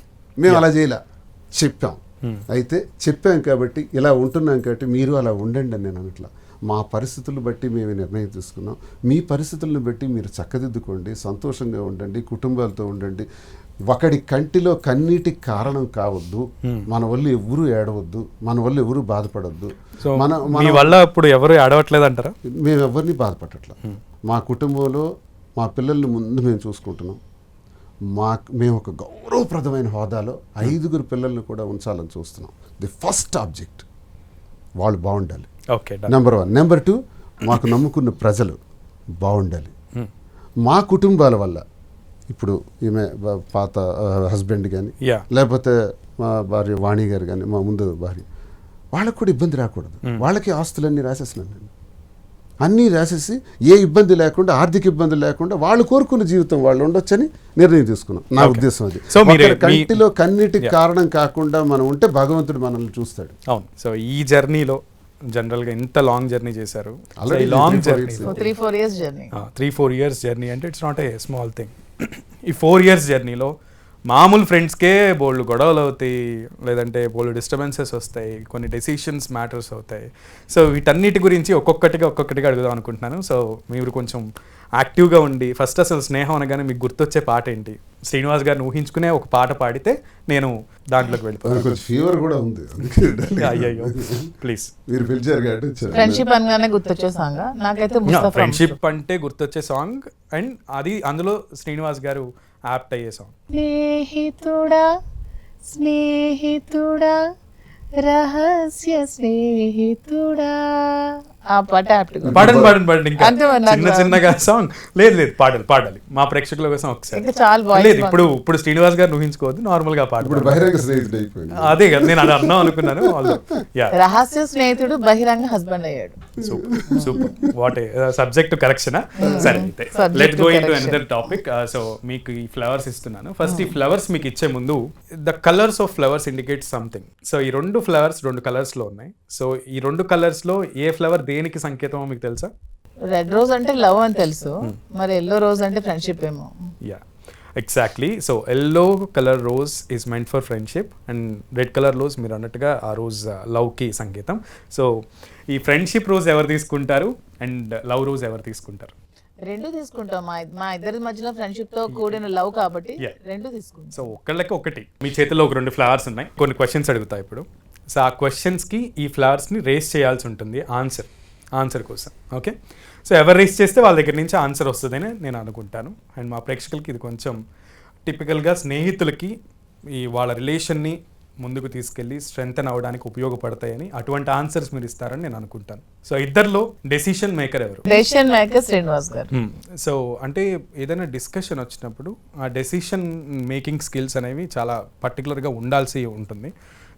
మేము అలా చేయలే, చెప్పాం. అయితే చెప్పాం కాబట్టి ఇలా ఉంటున్నాం కాబట్టి మీరు అలా ఉండండి అని నేను అనట్లా. మా పరిస్థితులను బట్టి మేము నిర్ణయం తీసుకున్నాం. మీ పరిస్థితులను బట్టి మీరు చక్కదిద్దుకోండి, సంతోషంగా ఉండండి, కుటుంబాలతో ఉండండి. ఒకడి కంటిలో కన్నీటికి కారణం కావద్దు, మన వల్ల ఎవరు ఏడవద్దు, మన వల్ల ఎవరు బాధపడద్దు. మన వల్ల ఇప్పుడు ఎవరు ఏడవట్లేదు అంటారా? మేము ఎవరిని బాధపడట్లా. మా కుటుంబంలో మా పిల్లల్ని ముందు మేము చూసుకుంటున్నాం. మేము ఒక గౌరవప్రదమైన హోదాలో 5 పిల్లల్ని కూడా ఉంచాలని చూస్తున్నాం. ది ఫస్ట్ ఆబ్జెక్ట్ వాళ్ళు బాగుండాలి, నెంబర్ 1. నెంబర్ 2, మాకు నమ్ముకున్న ప్రజలు బాగుండాలి. మా కుటుంబాల వల్ల ఇప్పుడు ఈమె పాత హస్బెండ్ కానీ యా లేకపోతే మా భార్య వాణి గారు కానీ మా ముందు భార్య వాళ్ళకు కూడా ఇబ్బంది రాకూడదు. వాళ్ళకి ఆస్తులన్నీ రాసేసినాను నేను, అన్నీ రాసేసి ఏ ఇబ్బంది లేకుండా, ఆర్థిక ఇబ్బంది లేకుండా వాళ్ళు కోరుకున్న జీవితం వాళ్ళు ఉండొచ్చని నిర్ణయం తీసుకున్నాం. నా ఉద్దేశం అది. So, ఒకరి కంటిలో కన్నిటికి కారణం కాకుండా మనం ఉంటే భగవంతుడు మనల్ని చూస్తాడు. అవును. సో ఈ జర్నీలో జనరల్గా ఎంత లాంగ్ జర్నీ చేశారు, Already long 3-4 journey, years. 3-4 years journey. 3-4 years journey అంటే it's not a small thing. ఈ 4 years జర్నీలో మామూలు ఫ్రెండ్స్కే బోల్డ్ గొడవలు అవుతాయి, లేదంటే బోల్డ్ డిస్టర్బెన్సెస్ వస్తాయి, కొన్ని డెసిషన్స్ మ్యాటర్స్ అవుతాయి. సో వీటన్నిటి గురించి ఒక్కొక్కటిగా అడుగుదాం అనుకుంటున్నాను. సో మీరు కొంచెం యాక్టివ్గా ఉండి ఫస్ట్ అసలు స్నేహం అనగానే మీకు గుర్తొచ్చే పాట ఏంటి? శ్రీనివాస్ గారిని ఊహించుకునే ఒక పాట పాడితే నేను దాంట్లోకి వెళ్ళిపోతాను. కొంచెం ఫీవర్ కూడా ఉంది. అయ్యో ప్లీజ్. మీరు పిలిచారు కాబట్టి వచ్చారు. ఫ్రెండ్షిప్ అనగానే గుర్తొచ్చే సాంగ్ నాకైతే ముస్తఫా. ఫ్రెండ్షిప్ అంటే గుర్తొచ్చే సాంగ్ అండ్ అది అందులో శ్రీనివాస్ గారు యాప్ట్ అయ్యే సాంగ్. స్నేహితుడా స్నేహితుడా రహస్య స్నేహితుడా, ఆ పాట యాప్ట్ పాడండి ఇంకా అంతే మరి నాకు చిన్నగా సాంగ్. లేదు పాడాలి మా ప్రేక్షకుల కోసం ఒకసారి. ఇంకా చాలా బాగా లేదు ఇప్పుడు శ్రీనివాస్ గారు ఊహించుకోవద్దు, నార్మల్ గా ఇప్పుడు పాడు. బహిరంగ స్నేహితుడు అయిపోయింది. అదే కదా నేను అది అన్నాం అనుకున్నాను. రహస్య స్నేహితుడు బహిరంగ హస్బెండ్ అయ్యాడు. Super what subject correction. సరే అయితే Subject let go in to correction. Another topic. So మీకు ఈ ఫ్లవర్స్ ఇస్తున్నాను. ఫస్ట్ ఈ ఫ్లవర్స్ మీకు ఇచ్చే ముందు the colours of flowers indicate something. So ఈ 2 ఫ్లవర్స్ 2 కలర్స్ లో ఉన్నాయి. సో ఈ 2 కలర్స్ లో ఏ ఫ్లవర్ దేనికి సంకేతమో మీకు తెలుసా? రెడ్ రోజ్ అంటే లవ్ అని తెలుసు, మరి ఎల్లో రోజ్ అంటే ఫ్రెండ్షిప్ ఏమో. Yeah exactly. So yellow colour rose is meant for friendship and red colour rose మీరు అన్నట్టుగా ఆ రోజ్ లవ్కి సంకేతం. సో ఈ ఫ్రెండ్షిప్ రోజ్ ఎవరు తీసుకుంటారు అండ్ లవ్ రోజ్ ఎవరు తీసుకుంటారు? రెండు తీసుకుంటాం. మా ఇద్దరి మధ్యలో ఫ్రెండ్షిప్ తో కూడిన లవ్ కాబట్టి Yeah. రెండు తీసుకుంటాం. సో ఒక్కళ్ళకి ఒకటి. మీ చేతిలో ఒక 2 ఫ్లవర్స్ ఉన్నాయి. కొన్ని క్వశ్చన్స్ అడుగుతా ఇప్పుడు. సో ఆ క్వశ్చన్స్కి ఈ ఫ్లవర్స్ని రేస్ చేయాల్సి ఉంటుంది ఆన్సర్ కోసం. ఓకే, సో ఎవరు రేస్ చేస్తే వాళ్ళ దగ్గర నుంచి ఆన్సర్ వస్తుందని నేను అనుకుంటాను. అండ్ మా ప్రేక్షకులకి ఇది కొంచెం టిపికల్గా స్నేహితులకి ఈ వాళ్ళ రిలేషన్ని ముందుకు తీసుకెళ్ళి స్ట్రెంగ్తన్ అవ్వడానికి ఉపయోగపడతాయని అటువంటి ఆన్సర్స్ మీరు ఇస్తారని నేను అనుకుంటాను. సో ఇద్దరిలో డెసిషన్ మేకర్ ఎవరు? డెసిషన్ మేకర్ శ్రీనివాస్ గారు. సో అంటే ఏదైనా డిస్కషన్ వచ్చినప్పుడు ఆ డెసిషన్ మేకింగ్ స్కిల్స్ అనేవి చాలా పర్టికులర్గా ఉండాల్సి ఉంటుంది.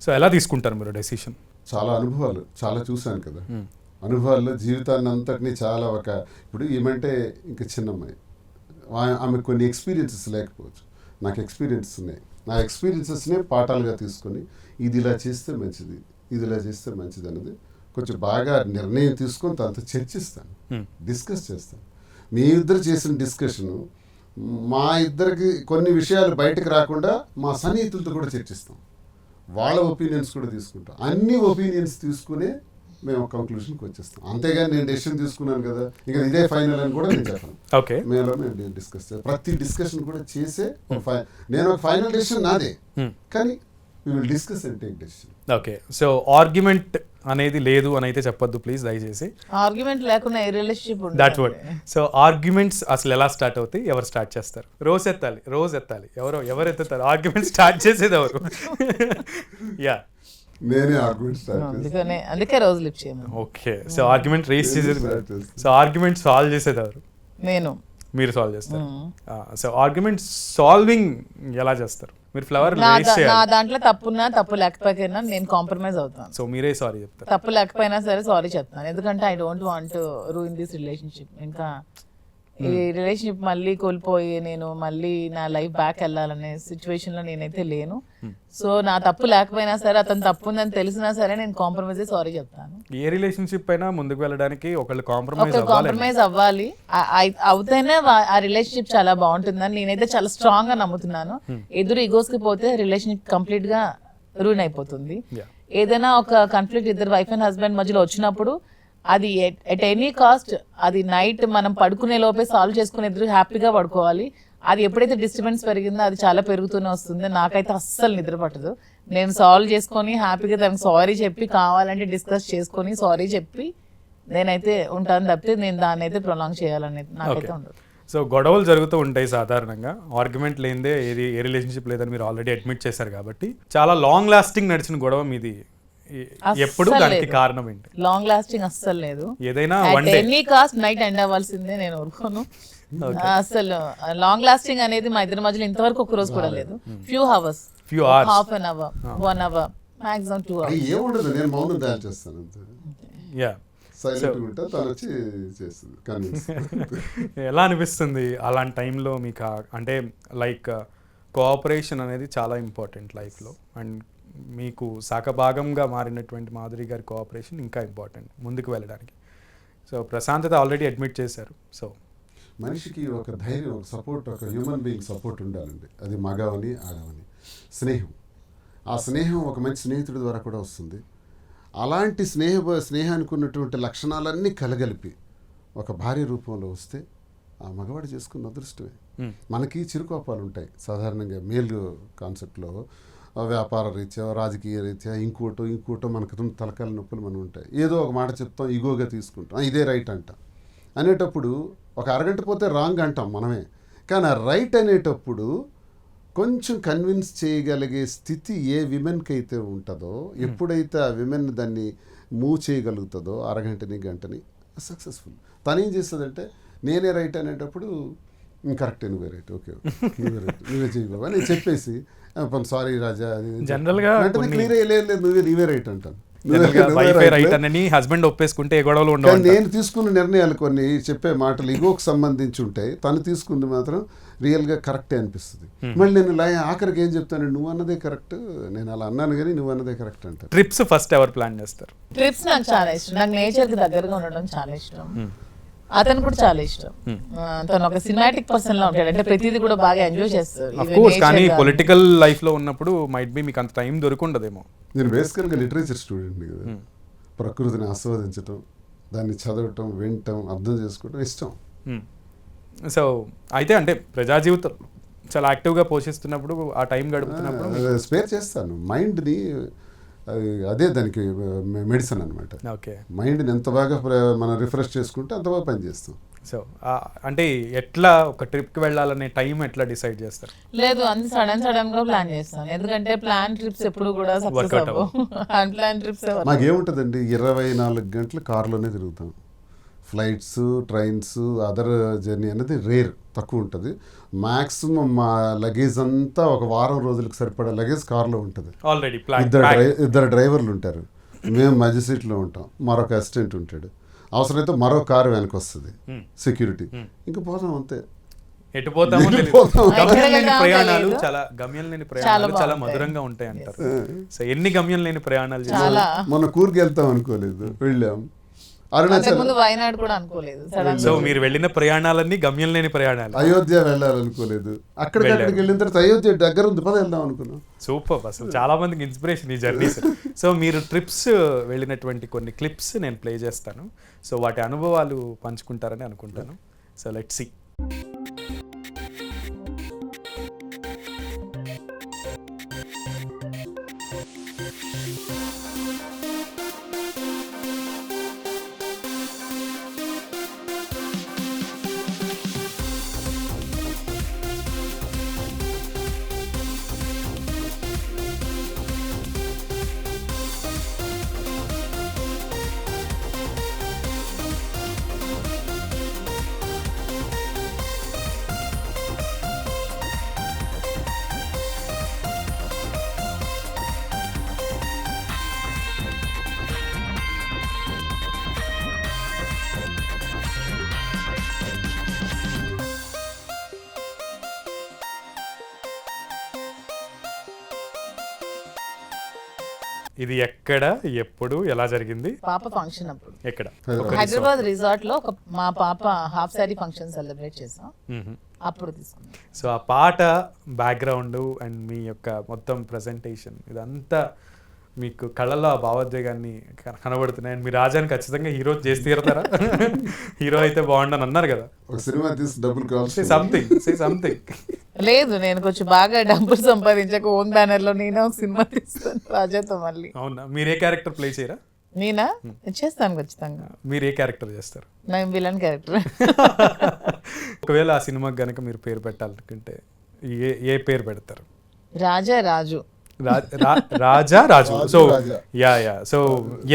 సో ఎలా తీసుకుంటారు మీరు డెసిషన్? చాలా అనుభవాలు చాలా చూశాను కదా. అనుభవాల్లో జీవితాన్ని అంతటినీ చాలా ఇప్పుడు ఏమంటే ఇంకా చిన్నమ్మాయి, ఆమె కొన్ని ఎక్స్పీరియన్సెస్ లేకపోవచ్చు, నాకు ఎక్స్పీరియన్సెస్ ఉన్నాయి. నా ఎక్స్పీరియన్సెస్నే పాఠాలుగా తీసుకొని ఇది ఇలా చేస్తే మంచిది, ఇది ఇలా చేస్తే మంచిది అనేది కొంచెం బాగా నిర్ణయం తీసుకొని తనతో చర్చిస్తాను, డిస్కస్ చేస్తాను. మీ ఇద్దరు చేసిన డిస్కషను మా ఇద్దరికి కొన్ని విషయాలు బయటకు రాకుండా మా సన్నిహితులతో కూడా చర్చిస్తాం, వాళ్ళ ఒపీనియన్స్ కూడా తీసుకుంటాం. అన్ని ఒపీనియన్స్ తీసుకునే మేము ఒక కంక్లూషన్కి వచ్చేస్తాం. అంతేగాని నేను డెసిషన్ తీసుకున్నాను కదా ఇంకా ఇదే ఫైనల్ అని కూడా నేను చెప్పాను. ఓకే, మేము డిస్కస్ ప్రతి డిస్కషన్ కూడా చేసే నేను ఒక ఫైనల్ డెసిషన్ నాదే, కానీ we will discuss and take decision. Okay, so argument అనేది లేదు అని అయితే చెప్పొద్దు ప్లీజ్ దయచేసి. ఆర్గ్యుమెంట్ లేకుండా ఏ రిలేషన్షిప్ ఉండదు. That word. సో ఆర్గ్యుమెంట్స్ అసలు ఎలా స్టార్ట్ అవుతాయి? ఎవరు స్టార్ట్ చేస్తారు? రోజు ఎత్తాలి. ఎవరు ఎత్తుతారు? ఆర్గ్యుమెంట్ స్టార్ట్ చేసేది ఎవరు? యా నేనే ఆర్గ్యుమెంట్ స్టార్ట్ చేస్తాను. అందుకే రోజు లిఫ్ట్ చేయమని. ఓకే, సో ఆర్గ్యుమెంట్ రేస్ చేసేది సో ఆర్గ్యుమెంట్ సాల్వ్ చేసేది ఎవరు? మీరు సాల్వ్ చేస్తారు. సో ఆర్గ్యుమెంట్ సాల్వింగ్ ఎలా చేస్తారు? మీరు ఫ్లవర్ రేస్ నా చేయాలి. దాంట్లో తప్పున్నా తప్పు లేకపోయినా నేను కాంప్రమైజ్ అవుతాను. సో మీరే సారీ చెప్తారు. తప్పు లేకపోయినా సరే సారీ చెప్తాను, ఎందుకంటే I don't want ruin this relationship. ఇంకా ఈ రిలేషన్షిప్ మళ్ళీ కోల్పోయి నేను మళ్ళీ నా లైఫ్ బ్యాక్ వెళ్ళాలనే సిచ్యువేషన్ లో నేనైతే లేను. సో నా తప్పు లేకపోయినా సరే అతను తప్పు ఉందని తెలిసినా సరే నేను కాంప్రమైజ్ సారీ చెప్తాను. ఏ రిలేషన్షిప్ అయినా ముందుకు వెళ్ళడానికి ఒకళ్ళు కాంప్రమైజ్ అవ్వాలి, అవుతేనే ఆ రిలేషన్షిప్ చాలా బాగుంటుందని నేనైతే చాలా స్ట్రాంగ్ గా నమ్ముతున్నాను. ఎదురు ఈగోస్ కి పోతే రిలేషన్షిప్ కంప్లీట్ గా రూన్ అయిపోతుంది. ఏదైనా ఒక కాన్ఫ్లిక్ట్ ఇద్దరు వైఫ్ అండ్ హస్బెండ్ మధ్యలో వచ్చినప్పుడు అది ఎట్ ఎనీ కాస్ట్ అది నైట్ మనం పడుకునే లోపే సాల్వ్ చేసుకుని ఇద్దరు హ్యాపీగా పడుకోవాలి. అది ఎప్పుడైతే డిస్టర్బెన్స్ పెరిగిందో అది చాలా పెరుగుతూనే వస్తుంది. నాకైతే అస్సలు నిద్ర పట్టదు. నేను సాల్వ్ చేసుకొని హ్యాపీగా తనకు సారీ చెప్పి కావాలంటే డిస్కస్ చేసుకొని సారీ చెప్పి నేనైతే ఉంటాను తప్పితే నేను దాన్ని అయితే ప్రొలాంగ్ చేయాలనేది నాకైతే ఉండదు. సో గొడవలు జరుగుతూ ఉంటాయి సాధారణంగా. ఆర్గ్యుమెంట్ లేనిదే ఏ రిలేషన్షిప్ లేదని మీరు ఆల్రెడీ అడ్మిట్ చేశారు కాబట్టి చాలా లాంగ్ లాస్టింగ్ నడిచిన గొడవ మీది ఎప్పుడు దానికి కారణం ఏంటి? లాంగ్ లాస్టింగ్ అస్సలు లేదు. ఏదైనా one day any cost night end అవ్వాల్సిందే, నేను ఊరుకోను. అసలు లాంగ్ లాస్టింగ్ అనేది మా ఇద్దరి మధ్యలో ఇంతవరకు ఒక రోజు కూడా లేదు. Few hours, half an hour, 1 hour, maximum 2 hours. ఏముండదు, నేను మౌనం తయారు చేస్తాను అంతే. యా సైలెంట్ ఉంటా, తను వచ్చి చేస్తుంది కన్విన్స్. ఎలా అనిపిస్తుంది అలాంటి టైంలో మీకు? అంటే లైక్ కోఆపరేషన్ అనేది చాలా ఇంపార్టెంట్ లైఫ్లో, అండ్ మీకు సగభాగంగా మారినటువంటి మాధురి గారి కోఆపరేషన్ ఇంకా ఇంపార్టెంట్ ముందుకు వెళ్ళడానికి. సో ప్రశాంతత ఆల్రెడీ అడ్మిట్ చేశారు. సో మనిషికి ఒక ధైర్యం, ఒక సపోర్ట్, ఒక హ్యూమన్ బీయింగ్ సపోర్ట్ ఉండాలండి. అది మగవని ఆడవని. స్నేహం, ఆ స్నేహం ఒక మంచి స్నేహితుడి ద్వారా కూడా వస్తుంది. అలాంటి స్నేహానికి ఉన్నటువంటి లక్షణాలన్నీ కలగలిపి ఒక భార్య రూపంలో వస్తే ఆ మగవాడు చేసుకున్న అదృష్టమే. మనకి చిరుకోపాలు ఉంటాయి సాధారణంగా మేలు కాన్సెప్ట్లో, వ్యాపార రీత్యా, రాజకీయ రీత్యా, ఇంకోటో మనకు తలకాల నొప్పులు మనం ఉంటాయి. ఏదో ఒక మాట చెప్తాం, ఈగోగా తీసుకుంటాం, ఇదే రైట్ అంటాం. అనేటప్పుడు ఒక అరగంట పోతే రాంగ్ అంటాం మనమే. కానీ ఆ రైట్ అనేటప్పుడు కొంచెం కన్విన్స్ చేయగలిగే స్థితి ఏ విమెన్కి అయితే ఉంటుందో, ఎప్పుడైతే ఆ విమెన్ దాన్ని మూవ్ చేయగలుగుతుందో అరగంటని గంటని, సక్సెస్ఫుల్. తను ఏం చేస్తుందంటే నేనే రైట్ అనేటప్పుడు కరెక్టే, నువ్వే రైట్, ఓకే నువ్వే రైట్, నువ్వే చేయగలవా అని చెప్పేసి సారీ రాజా అది జనరల్గా క్లియర్ లేదు, నీవే రైట్ అంటాను. హస్బెండ్ ఒప్పేసుకుంటే గొడవలు ఉండవు. నేను తీసుకున్న నిర్ణయాలు కొన్ని చెప్పే మాటలు ఇగోకి సంబంధించి ఉంటాయి, తను తీసుకుంది మాత్రం రియల్గా కరెక్టే అనిపిస్తుంది. మళ్ళీ నేను ఆఖరికి ఏం చెప్తాను, నువ్వు అన్నదే కరెక్ట్, నేను అలా అన్నాను కానీ నువ్వు అన్నదే కరెక్ట్ అంటాను. ట్రిప్స్ ఫస్ట్ ఎవరు ప్లాన్ చేస్తారు? ట్రిప్స్ నాకు చాలా ఇష్టం. నాకు నేచర్కి దగ్గరగా ఉండడం చాలా ఇష్టం. అతను కూడా చాలా ఇష్టం. తను ఒక సినిమాటిక్ పర్సన్ లా ఉంటాడు, అంటే ప్రతిదీ కూడా బాగా ఎంజాయ్ చేస్తారు. కానీ పొలిటికల్ లైఫ్ లో ఉన్నప్పుడు మైట్ బి మీకు అంత టైం దొరుకుండదేమో. నేను బేసికల్గా లిటరేచర్ స్టూడెంట్ కదా. ప్రకృతిని ఆస్వాదించటం, దాన్ని చదవటం, వినటం, అర్థం చేసుకోవటం ఇష్టం. సో అయితే అంటే ప్రజా జీవితం చాలా యాక్టివ్గా పోషిస్తున్నప్పుడు, ఆ టైం గడుపుతున్నప్పుడు స్పేర్ చేస్తాను మైండ్ని. అదే దానికి మెడిసిన్ అనమాట. ఓకే, మైండ్ని ఎంత బాగా మనం రిఫ్రెష్ చేసుకుంటే అంత బాగా పనిచేస్తాం. సో అంటే ఎట్లా ఒక ట్రిప్కి వెళ్ళాలనే టైం ఎట్లా డిసైడ్ చేస్తారు? లేదు, అన్ని సడన్ గా ప్లాన్ చేస్తాను. ఎందుకంటే ప్లాన్ ట్రిప్స్ ఎప్పుడు కూడా సక్సెస్ అవ్వవు. అన్ప్లాన్ ట్రిప్స్ మాకేముంటుందండి, 24 గంటలు కారులోనే తిరుగుతాం. ఫ్లైట్స్, ట్రైన్స్, అదర్ జర్నీ అనేది రేర్, తక్కువ ఉంటుంది. మ్యాక్సిమం మా లగేజ్ అంతా ఒక వారం రోజులకు సరిపడా లగేజ్ కార్లో ఉంటుంది. ఆల్రెడీ ఇద్దరు డ్రైవర్లు ఉంటారు, మేము మధ్య సీట్లో ఉంటాం, మరొక అసిస్టెంట్ ఉంటాడు. అవసరమైతే మరో కారు వెనక వస్తుంది సెక్యూరిటీ, ఇంకా పోతాం అంతే. ఎటు పోతామో ప్రయాణాలు గమ్యం లేని ప్రయాణాలు చాలా మధురంగా ఉంటాయి అంటారు. సో ఎన్ని గమ్యం లేని ప్రయాణాలు చేశారు? మొన్న కూర్కి వెళ్తాం అనుకోలేదు, వెళ్ళాం. వయనాడు కూడా అనుకోలేదు. సో మీరు వెళ్ళిన ప్రయాణాలన్నీ గమ్యం లేని ప్రయాణాలు. అయోధ్య వెళ్ళాలనుకోలేదు, అక్కడికి వెళ్ళిన తర్వాత అయోధ్య దగ్గర ఉంది, పద వెళ్దాం అనుకున్నాం. సూపర్, అసలు చాలా మందికి ఇన్స్పిరేషన్ ఈ జర్నీస్. సో మీరు ట్రిప్స్ వెళ్ళినటువంటి కొన్ని క్లిప్స్ నేను ప్లే చేస్తాను, సో వాటి అనుభవాలు పంచుకుంటారని అనుకుంటాను. So let's see. ఇది ఎక్కడ, ఎప్పుడు, ఎలా జరిగింది? పాప ఫంక్షన్ అప్పుడు ఎక్కడ? హైదరాబాద్ రిసార్ట్ లో మా పాప హాఫ్ సారీ ఫంక్షన్ సెలబ్రేట్ చేసాం, అప్పుడు తీసుకున్నాం. సో ఆ పాట బ్యాక్గ్రౌండ్ అండ్ మీ యొక్క మొత్తం ప్రెజెంటేషన్ ఇదంతా మీకు కళ్ళలో ఆ భావోద్వేగాన్ని కనబడుతున్నాయి. మీ రాజాని ఖచ్చితంగా హీరో చేసి తీరతారా? హీరో అయితే బాగుండని అన్నారు కదా, సినిమా తీసి డబ్బులు కావాలి, సంథింగ్. లేదు, నేను కొంచెం బాగా డబ్బులు సంపాదించాక ఓన్ బ్యానర్ లో నేనే ఒక సినిమా తీస్తాను రాజాతో మళ్ళీ. అవునా? మీరు ఏ క్యారెక్టర్ ప్లే చేయరా? నేనా చేస్తాను ఖచ్చితంగా. మీరు ఏ క్యారెక్టర్ చేస్తారు? నేను విలన్ క్యారెక్టర్. ఒకవేళ ఆ సినిమాకి గనక మీరు పేరు పెట్టాలనుకుంటే ఏ పేరు పెడతారు? రాజా రాజు. రాజా రాజు. సో రాజా. యా సో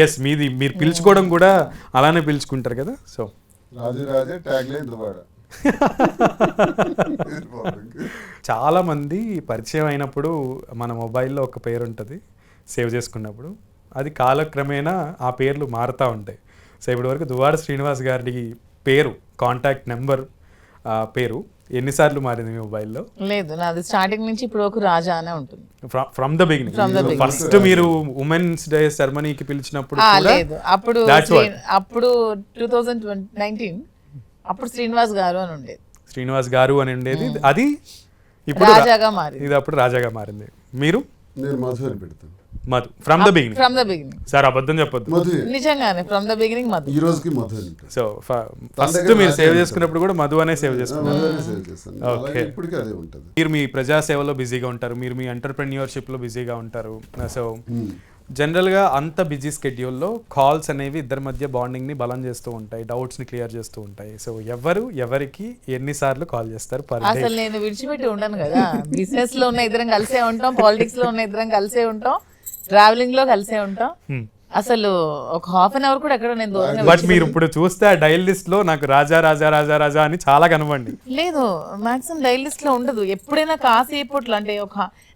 ఎస్ మీది మీరు పిలుచుకోవడం కూడా అలానే పిలుచుకుంటారు కదా. సో రాజు రాజే ట్యాగ్ లైన్ దువ్వాడ. చాలా మంది పరిచయం అయినప్పుడు మన మొబైల్లో ఒక పేరు ఉంటుంది సేవ్ చేసుకున్నప్పుడు, అది కాలక్రమేణా ఆ పేర్లు మారుతూ ఉంటాయి. సో ఇప్పటి వరకు దువ్వాడ శ్రీనివాస్ గారి పేరు, కాంటాక్ట్ నెంబర్ పేరు ఎన్నిసార్లు మారింది మీ మొబైల్లో? లేదు, నాది స్టార్టింగ్ నుంచి ఇప్పుడు ఒక రాజా అనే ఉంటుంది. From the beginning. ఫస్ట్ మీరు ఉమెన్స్ డే సెరమనీకి పిలిచినప్పుడు లేదు, అప్పుడు 2019 అప్పుడు శ్రీనివాస్ గారు అని ఉండేది. శ్రీనివాస్ గారు అని ఉండేది, అది ఇప్పుడు రాజాగా మారింది. ఇది అప్పుడు రాజాగా మారింది. మీరు? నేను మధు అని పెడతాను. Madhu from the beginning. From the beginning sir అబద్ధం చెప్పొద్దు, మధు నిజంగానే ఫ్రమ్ ద బిగినింగ్ మధు. ఈ రోజుకి మధు అని పెట్టాను. సో ఫస్ట్ మీరు సేవ్ చేసుకున్నప్పుడు కూడా మధు అనే సేవ్ చేసుకున్నారు. మధు అనే సేవ్ చేస్తాను. Okay. అలాగే ఇప్పటికీ అదే ఉంటుంది. మీరు మీ ప్రజాసేవలో బిజీగా ఉంటారు, మీరు మీ ఎంటర్ప్రెన్యూర్షిప్లో బిజీగా ఉంటారు. సో జనరల్గా అంత బిజీ స్కెడ్యూల్లో కాల్స్ అనేవి ఇద్దరి మధ్య బాండింగ్ని బలం చేస్తూ ఉంటాయి, డౌట్స్ని క్లియర్ చేస్తూ ఉంటాయి. సో ఎవరికి ఎన్నిసార్లు కాల్ చేస్తారు పర్ డే? అసలు నేను విడిచిపెట్టి ఉండను కదా. బిజినెస్ లో ఉన్న ఇద్దరం కలిసే ఉంటాం, పాలిటిక్స్ లో ఉన్న ఇద్దరం కలిసే ఉంటాం, ట్రావెలింగ్ లో కలిసే ఉంటాం. అసలు ఒక హాఫ్ అన్ అవర్ కూడా ఎక్కడ నేను దూరంగా బట్ మీరు ఇప్పుడు చూస్తే ఆ డైల్ లిస్ట్ లో నాకు రాజా రాజా రాజా రాజా అని చాలా కనబండి. లేదు, మాక్సిమం డైల్ లిస్ట్ లో ఉండదు. ఎప్పుడైనా కాసేపు అంటే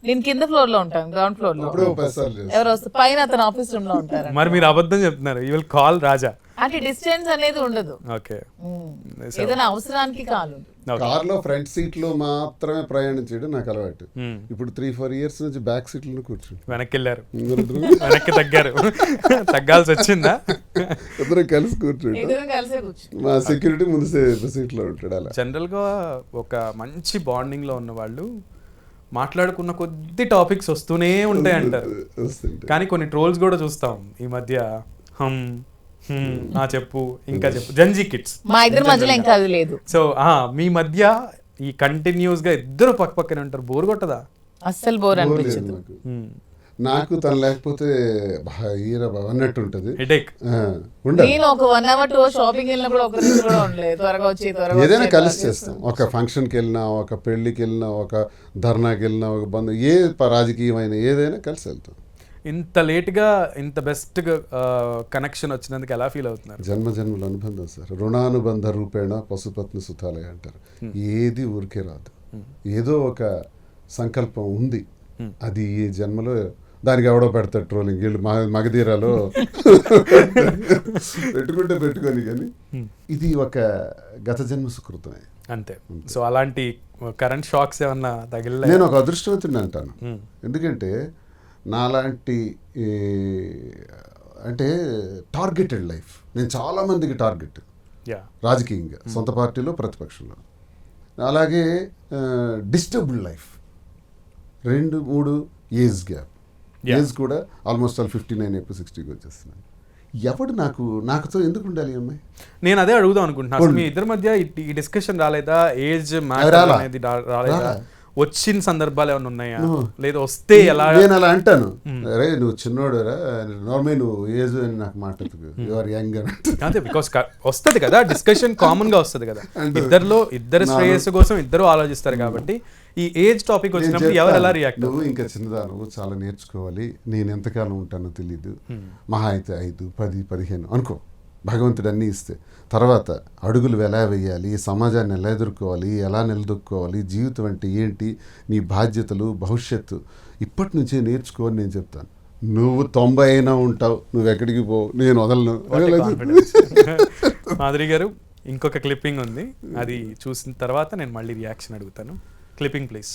నేను కింద ఫ్లోర్ లో ఉంటాను, గ్రౌండ్ ఫ్లోర్ లో. అప్పుడే 10 సార్లు చేస్తాను. ఎవరు వస్తారు పైన అతను ఆఫీస్ రూమ్ లో ఉంటారు. మరి మీరు అబద్ధం చెప్తున్నారు, యూ విల్ కాల్ రాజా. అంటే డిస్టెన్స్ అనేది ఉండదు. ఓకే, ఏదైనా అవసరానికి కాల్ ఉంటుంది. కార్ లో ఫ్రంట్ సీట్ లో మాత్రమే ప్రయాణం చేయడం నాకు అలవాటు. ఇప్పుడు 3-4 ఇయర్స్ నుంచి బ్యాక్ సీట్ లో కూర్చుంటాను. వెనక్కి వెళ్ళారు, వెనక్కి తగ్గారు, తగ్గాల్సి వచ్చిందా? ఇద్దరం కలిసి కూర్చుంటాం. ఇద్దరం కలిసే కూర్చో. మా సెక్యూరిటీ ముందు సీట్ లో ఉంటాడు. అలా జనరల్గా ఒక మంచి బాండింగ్ లో ఉన్న వాళ్ళు మాట్లాడుకున్న కొద్ది టాపిక్స్ వస్తూనే ఉంటాయి అంటారు. వస్తుంటాయి. కానీ కొన్ని ట్రోల్స్ కూడా చూస్తాం ఈ మధ్య. చెప్పు ఇంకా చెప్పు, జంజీ కిడ్స్. మా ఇద్దరి మధ్యలో ఇంకా అది లేదు. సో మీ మధ్య ఈ కంటిన్యూస్ గా ఇద్దరు పక్క పక్కనే ఉంటారు, బోర్ కొట్టదా? అస్సలు బోర్ లేదు అనిపించదు. నాకు తను లేకపోతే ఈరా బాబు అన్నట్టు ఉంటది. హెడేక్. ఉండదు. నేను ఒక 1 hour 2 hours షాపింగ్ వెళ్ళినప్పుడు ఒక రోజు కూడా ఉండలేదు. త్వరగా వచ్చి ఏదైనా కలిసి చేస్తాం. ఒక ఫంక్షన్కి వెళ్ళినా, ఒక పెళ్లికి వెళ్ళినా, ఒక ధర్నాకి వెళ్ళినా, ఒక బంధు రాజకీయమైన ఏదైనా కలిసి వెళ్తాం. ఇంత లేట్గా ఇంత బెస్ట్ కనెక్షన్ వచ్చినందుకు ఎలా ఫీల్ అవుతున్నారు? జన్మ జన్మల అనుబంధం సార్. రుణానుబంధ రూపేణ పశుపత్ని సుతాలయ అంటారు. ఏది ఊరికే రాదు, ఏదో ఒక సంకల్పం ఉంది. అది ఈ జన్మలో దానికి ఎవడో పెడతాడు ట్రోలింగ్. వీళ్ళు మగధీరాలో పెట్టుకొని, కానీ ఇది ఒక గత జన్మ సుకృతమే అంతే. సో అలాంటి కరెంట్ షాక్స్ ఏమన్నా తగిలినా? నేను ఒక అదృష్టవంతుడిని అంటాను. ఎందుకంటే నాలాంటి అంటే టార్గెటెడ్ లైఫ్. నేను చాలా మందికి టార్గెట్, రాజకీయంగా, సొంత పార్టీలో, ప్రతిపక్షంలో. అలాగే disturbed life, 2-3 age gap. Age కూడా ఆల్మోస్ట్ 59 అయిపోయి 60కి వచ్చేస్తున్నాను. ఎవడు నాకుతో ఎందుకు ఉండాలి అమ్మాయి? నేను అదే అడుగుదాం అనుకుంటున్నాను. మీ ఇద్దరి మధ్య ఈ డిస్కషన్ రాలేదా? ఏజ్ మ్యాటర్ అనేది రాలేదా? వచ్చిన సందర్భాలు ఏమైనా ఉన్నాయా? లేదా వస్తే ఎలా? నేను అలా అంటాను, అరే నువ్వు చిన్నోడురా, నార్మల్ నువ్వు ఏజ్ అని నాకు మాట్లాడుతు, యువర్ యంగ్ అని. అదే, బికాస్ వస్తుంది కదా డిస్కషన్, కామన్ గా వస్తుంది కదా. ఇద్దరు శ్రేయస్సు కోసం ఇద్దరు ఆలోచిస్తారు కాబట్టి ఈ ఏజ్ టాపిక్ వచ్చినప్పుడు ఎవరు ఎలా రియాక్ట్? నువ్వు ఇంకా చిన్నదా, నువ్వు చాలా నేర్చుకోవాలి. నేను ఎంతకాలం ఉంటానో తెలీదు. మహా అయితే 5, 10, 15 అనుకో. భగవంతుడు అన్నీ ఇస్తే తర్వాత అడుగులు ఎలా వేయాలి, సమాజాన్ని ఎలా ఎదుర్కోవాలి, ఎలా నిలదొక్కోవాలి, జీవితం అంటే ఏంటి, నీ బాధ్యతలు, భవిష్యత్తు ఇప్పటి నుంచే నేర్చుకోని నేను చెప్తాను. నువ్వు 90 అయినా ఉంటావు, నువ్వు ఎక్కడికి పోవు, నేను వదలను. మాధురి గారు, ఇంకొక క్లిప్పింగ్ ఉంది, అది చూసిన తర్వాత నేను మళ్ళీ రియాక్షన్ అడుగుతాను. Clipping please.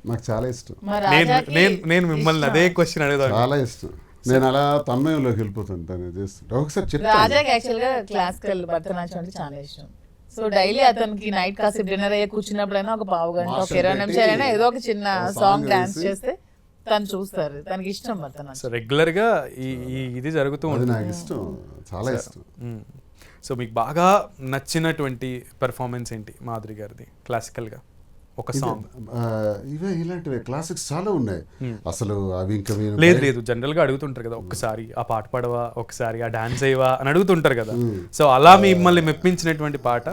నాకు చాలా ఇష్టం. నేను మిమ్మల్ని అదే క్వశ్చన్ అడుగుతాను. చాలా ఇష్టం. నేను అలా తన్మయంలోకి వెళ్ళిపోతాను తను చేస్తుంటే. ఒకసారి చెప్తాను. రాజాకి యాక్చువల్ గా క్లాసికల్ భరతనాట్యం అంటే చాలా ఇష్టం. సో డైలీ అతనికి నైట్ కాసేపు డిన్నర్ అయ్యే కూర్చున్నప్పుడైనా ఒక పావు గంట, ఒక 20 నిమిషాలైనా ఏదో ఒక చిన్న సాంగ్ డాన్స్ చేస్తే తను చూస్తారు. తనకి ఇష్టం భరతనాట్యం. రెగ్యులర్ గా ఇది జరుగుతూ అది ఉంటుంది. నాకు ఇష్టం, చాలా ఇష్టం. సో మీకు బాగా నచ్చినటువంటి పెర్ఫార్మెన్స్ ఏంటి మాధురి గారిది క్లాసికల్గా ఒక సాంగ్? ఇవే ఇలాంటివే క్లాసిక్స్ చాలా ఉన్నాయి అసలు. అవి ఇంకా లేదు జనరల్గా అడుగుతుంటారు కదా, ఒక్కసారి ఆ పాట పాడవా, ఒకసారి ఆ డాన్స్ అయ్యవా అని అడుగుతుంటారు కదా. సో అలా మిమ్మల్ని మెప్పించినటువంటి పాట?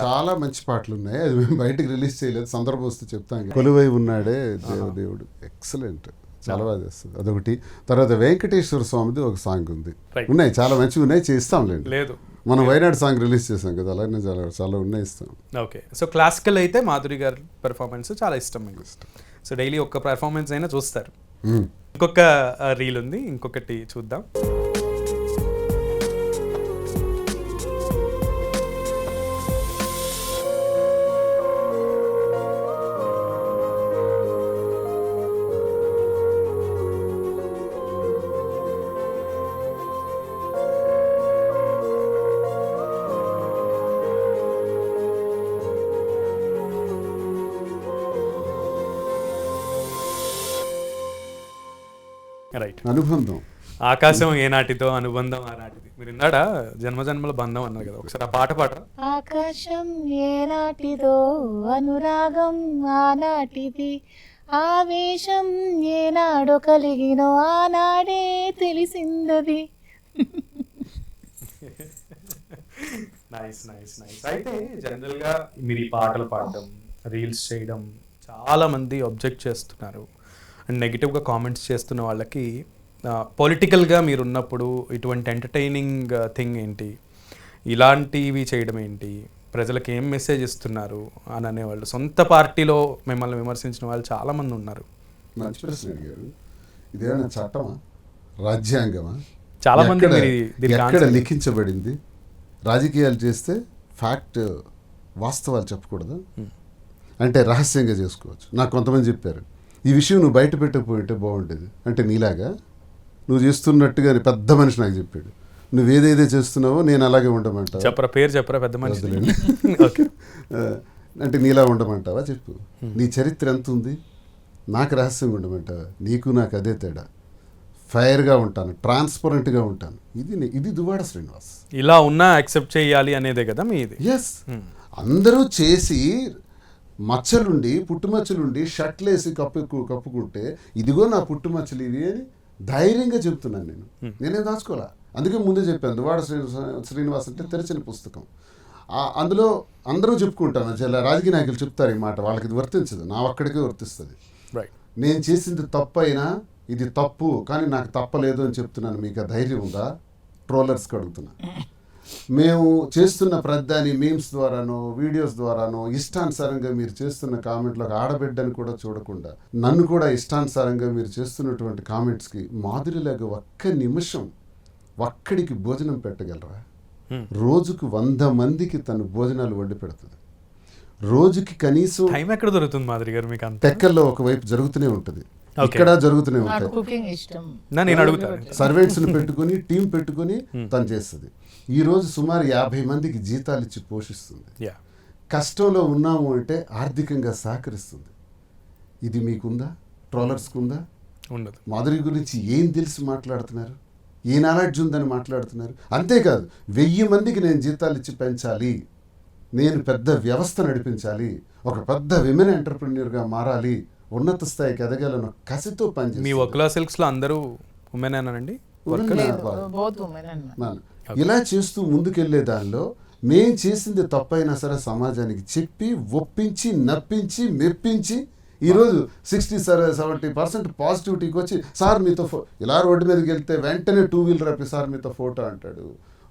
చాలా మంచి పాటలు ఉన్నాయి, అది మేము బయటకు రిలీజ్ చేయలేదు, సందర్భం వస్తే చెప్తాను. కొలువై ఉన్నాడే దేవుడు ఎక్సలెంట్, చాలా బాగా చేస్తుంది అదొకటి. తర్వాత వెంకటేశ్వర స్వామిది ఒక సాంగ్ ఉంది, ఉన్నాయి చాలా మంచిగా ఉన్నాయి, చేస్తాంలేండి. లేదు మనం వైనాడు సాంగ్ రిలీజ్ చేసాం కదా, అలాగే చాలా చాలా ఉన్నాయి, ఇస్తాం. ఓకే, సో క్లాసికల్ అయితే మాధురి గారి పెర్ఫార్మెన్స్ చాలా ఇష్టం మీకు. సో డైలీ ఒక్క పెర్ఫార్మెన్స్ అయినా చూస్తారు. ఇంకొక రీల్ ఉంది, ఇంకొకటి చూద్దాం. రైట్, అనుబంధం. ఆకాశం ఏనాటితో అనుబంధం ఆనాటిది. మీరు ఇందాడా జన్మజన్మల బంధం అన్నారు కదా, ఒకసారి ఆ పాట పాడరా? ఆకాశం ఏనాటిదో అనురాగం ఆనాటిది, ఆవేశం ఏనాడో కలిగినో ఆనాడే తెలిసిందది. Nice nice nice. అయితే జనరల్గా మీరు ఈ పాటలు పాడడం, రీల్స్ చేయడం చాలా మంది అబ్జెక్ట్ చేస్తున్నారు అండ్ నెగిటివ్గా కామెంట్స్ చేస్తున్న వాళ్ళకి పొలిటికల్గా మీరు ఉన్నప్పుడు ఇటువంటి ఎంటర్టైనింగ్ థింగ్ ఏంటి, ఇలాంటివి చేయడం ఏంటి, ప్రజలకు ఏం మెసేజ్ ఇస్తున్నారు అని అనేవాళ్ళు. సొంత పార్టీలో మిమ్మల్ని విమర్శించిన వాళ్ళు చాలామంది ఉన్నారు. మంచి ప్రశ్న అడిగారు. ఇదేమైనా చట్టమా, రాజ్యాంగమా, చాలామంది ఎక్కడ లిఖించబడింది? రాజకీయాలు చేస్తే ఫ్యాక్ట్ వాస్తవాలు చెప్పకూడదు అంటే రహస్యంగా చేసుకోవచ్చు. నాకు కొంతమంది చెప్పారు, ఈ విషయం నువ్వు బయట పెట్టకపోయింటే బాగుండేది. అంటే నీలాగా నువ్వు చేస్తున్నట్టుగా పెద్ద మనిషి నాకు చెప్పాడు, నువ్వు ఏదైతే చేస్తున్నావో నేను అలాగే ఉండమంటావా? చెప్పరా, పేరు చెప్పరా, పెద్ద మనిషి. అంటే నీలా ఉండమంటావా చెప్పు, నీ చరిత్ర ఎంత ఉంది, నాకు రహస్యంగా ఉండమంటావా? నీకు నాకు అదే తేడా, ఫైర్గా ఉంటాను, ట్రాన్స్పరెంట్గా ఉంటాను. ఇది దువ్వాడ శ్రీనివాస్. ఇలా ఉన్నా యాక్సెప్ట్ చేయాలి అనేదే కదా మీది. ఎస్, అందరూ చేసి మచ్చలుండి పుట్టుమచ్చలుండి షర్ట్లేసి కప్పుకుంటే ఇదిగో నా పుట్టుమచ్చలు ఇవి అని ధైర్యంగా చెప్తున్నాను నేను. నేనేం దాచుకోవాలా, అందుకే ముందే చెప్పాను దువ్వాడ శ్రీనివాస్ అంటే తెరచిన పుస్తకం. అందులో అందరూ చెప్పుకుంటాను, రాజకీయ నాయకులు చెప్తారు ఈ మాట, వాళ్ళకి ఇది వర్తించదు, నా ఒక్కడికే వర్తిస్తుంది. నేను చేసింది తప్పు అయినా ఇది తప్పు కానీ నాకు తప్పలేదు అని చెప్తున్నాను. మీకు ఆ ధైర్యం ఉందా? ట్రోలర్స్కి అడుగుతున్నా. మేము చేస్తున్న ప్రతిదాని మీమ్స్ ద్వారానో వీడియోస్ ద్వారానో ఇష్టానుసారంగా మీరు చేస్తున్న కామెంట్లో ఆడబిడ్డని కూడా చూడకుండా నన్ను కూడా ఇష్టానుసారంగా మీరు చేస్తున్నటువంటి కామెంట్స్కి మాధురిలాగా ఒక్క నిమిషం ఒక్కడికి భోజనం పెట్టగలరా? రోజుకు 100 మందికి తను భోజనాలు వండి పెడుతుంది. రోజుకి కనీసం టైం ఎక్కడ దొరుకుతుంది మాధురి గారు మీకు? టెక్కల్లో ఒకవైపు జరుగుతూనే ఉంటుంది, ఇక్కడ జరుగుతూనే ఉంటాయి. సర్వెంట్స్ పెట్టుకుని టీం పెట్టుకుని తను చేస్తుంది. ఈ రోజు సుమారు 50 మందికి జీతాలు ఇచ్చి పోషిస్తుంది. కష్టంలో ఉన్నాము అంటే ఆర్థికంగా సహకరిస్తుంది. ఇది మీకుందా? ట్రోలర్స్కి ఉందా? ఉండదు. మాధురి గురించి ఏం తెలిసి మాట్లాడుతున్నారు, ఏ నాలెడ్జ్ ఉందని మాట్లాడుతున్నారు. అంతేకాదు 1000 మందికి నేను జీతాలు ఇచ్చి పెంచాలి, నేను పెద్ద వ్యవస్థ నడిపించాలి, ఒక పెద్ద విమెన్ ఎంటర్ప్రెన్యూర్గా మారాలి, ఉన్నత స్థాయికి ఎదగాలని కసితో పనిచేసి. మీ వకులా సిల్క్స్లో అందరూ ఉమెనేనండి? ఇలా చేస్తూ ముందుకెళ్లే దానిలో మేం చేసింది తప్పైనా సరే సమాజానికి చెప్పి ఒప్పించి నప్పించి మెప్పించి ఈరోజు 60-70% పాజిటివిటీకి వచ్చి సార్ మీతో ఇలా రోడ్డు మీదకి వెళ్తే వెంటనే 2 వీలర్ అప్పి సార్ మీతో ఫోటో అంటాడు,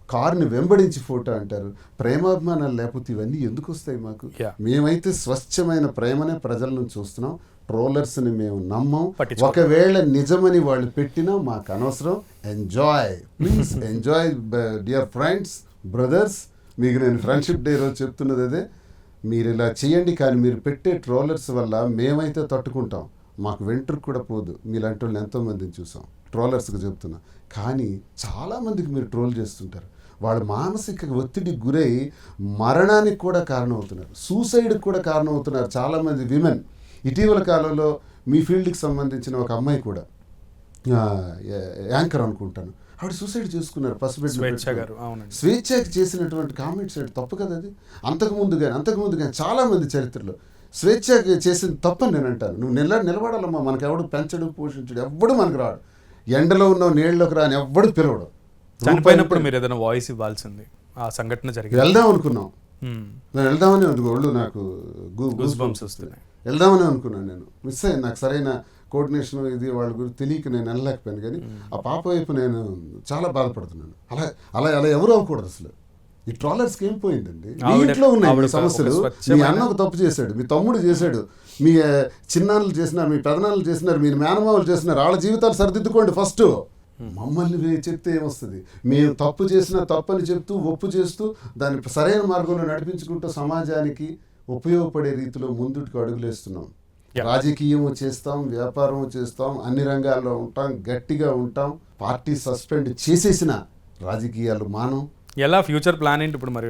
కారుని వెంబడించి ఫోటో అంటారు. ప్రేమాభిమానాలు లేకపోతే ఇవన్నీ ఎందుకు వస్తాయి మాకు? మేమైతే స్వచ్ఛమైన ప్రేమనే ప్రజల నుంచి చూస్తున్నాం. ట్రోలర్స్ని మేము నమ్మం. ఒకవేళ నిజమని వాళ్ళు పెట్టినా మాకు అనవసరం. Enjoy, please enjoy dear friends, brothers. మీకు నేను ఫ్రెండ్షిప్ డే రోజు చెప్తున్నది అదే, మీరు ఇలా చేయండి కానీ మీరు పెట్టే ట్రోలర్స్ వల్ల మేమైతే తట్టుకుంటాం, మాకు వెంట్రుకు కూడా పోదు. మీలాంటి వాళ్ళు ఎంతోమందిని చూసాం, ట్రోలర్స్కి చెప్తున్నా. కానీ చాలామందికి మీరు ట్రోల్ చేస్తుంటారు, వాళ్ళు మానసిక ఒత్తిడికి గురై మరణానికి కూడా కారణమవుతున్నారు, సూసైడ్కి కూడా కారణమవుతున్నారు చాలామంది విమెన్. ఇటీవల కాలంలో మీ ఫీల్డ్కి సంబంధించిన ఒక అమ్మాయి కూడా యాంకర్ అనుకుంటాను, ఆవిడ సూసైడ్ చేసుకున్నారు స్వేచ్ఛ పసిబిడ్డ గారు అవునండి. స్వేచ్ఛకి చేసినటువంటి కామెంట్స్ ఏంటి తప్పు కదా అది. అంతకుముందు కానీ చాలామంది చరిత్రలో స్వేచ్ఛకి చేసిన తప్పని నేను అంటాను. నువ్వు నిలబడాలమ్మా, మనకు ఎవడు పెంచడు పోషించడు, ఎవ్వడు మనకు రాడు, ఎండలో ఉన్న నీళ్ళలోకి రాని ఎవ్వడు పిలవడు. చనిపోయినప్పుడు మీరు ఏదైనా వాయిస్ ఇవ్వాల్సింది ఆ సంఘటన జరిగింది. వెళ్దాం అనుకున్నాం, నేను వెళ్దామని ఒళ్ళు నాకు గూస్ బంప్స్ వస్తున్నాయి. వెళ్దామని అనుకున్నాను, నేను మిస్ అయ్యాను. నాకు సరైన కోఆర్డినేషన్ ఇది వాళ్ళ గురించి తెలియక నేను వెళ్ళలేకపోయాను. కానీ ఆ పాప వైపు నేను చాలా బాధపడుతున్నాను. అలా అలా అలా ఎవరు అవ్వకూడదు అసలు. ఈ ట్రాలర్స్కి ఏం పోయిందండి? మీ ఇంట్లో ఉన్నాయి సమస్యలు. మీ అన్న ఒక తప్పు చేశాడు, మీ తమ్ముడు చేశాడు, మీ చిన్నాన్నలు చేసినారు, మీ పెదనాన్నలు చేసినారు, మీ మేనమామలు చేసినారు. వాళ్ళ జీవితాలు సరిదిద్దుకోండి ఫస్ట్. మమ్మల్ని చెప్తే ఏమొస్తుంది? మేము తప్పు చేసిన తప్పని చెప్తూ ఒప్పు చేస్తూ దాన్ని సరైన మార్గంలో నడిపించుకుంటూ సమాజానికి ఉపయోగపడే రీతిలో ముందుకు అడుగులేస్తున్నాం. రాజకీయం చేస్తాం, వ్యాపారం చేస్తాం, అన్ని రంగాల్లో ఉంటాం, గట్టిగా ఉంటాం. పార్టీ సస్పెండ్ చేసేసిన రాజకీయాలు మానం. ఎలా ఫ్యూచర్ ప్లాన్ ఏంటి ఇప్పుడు మరి?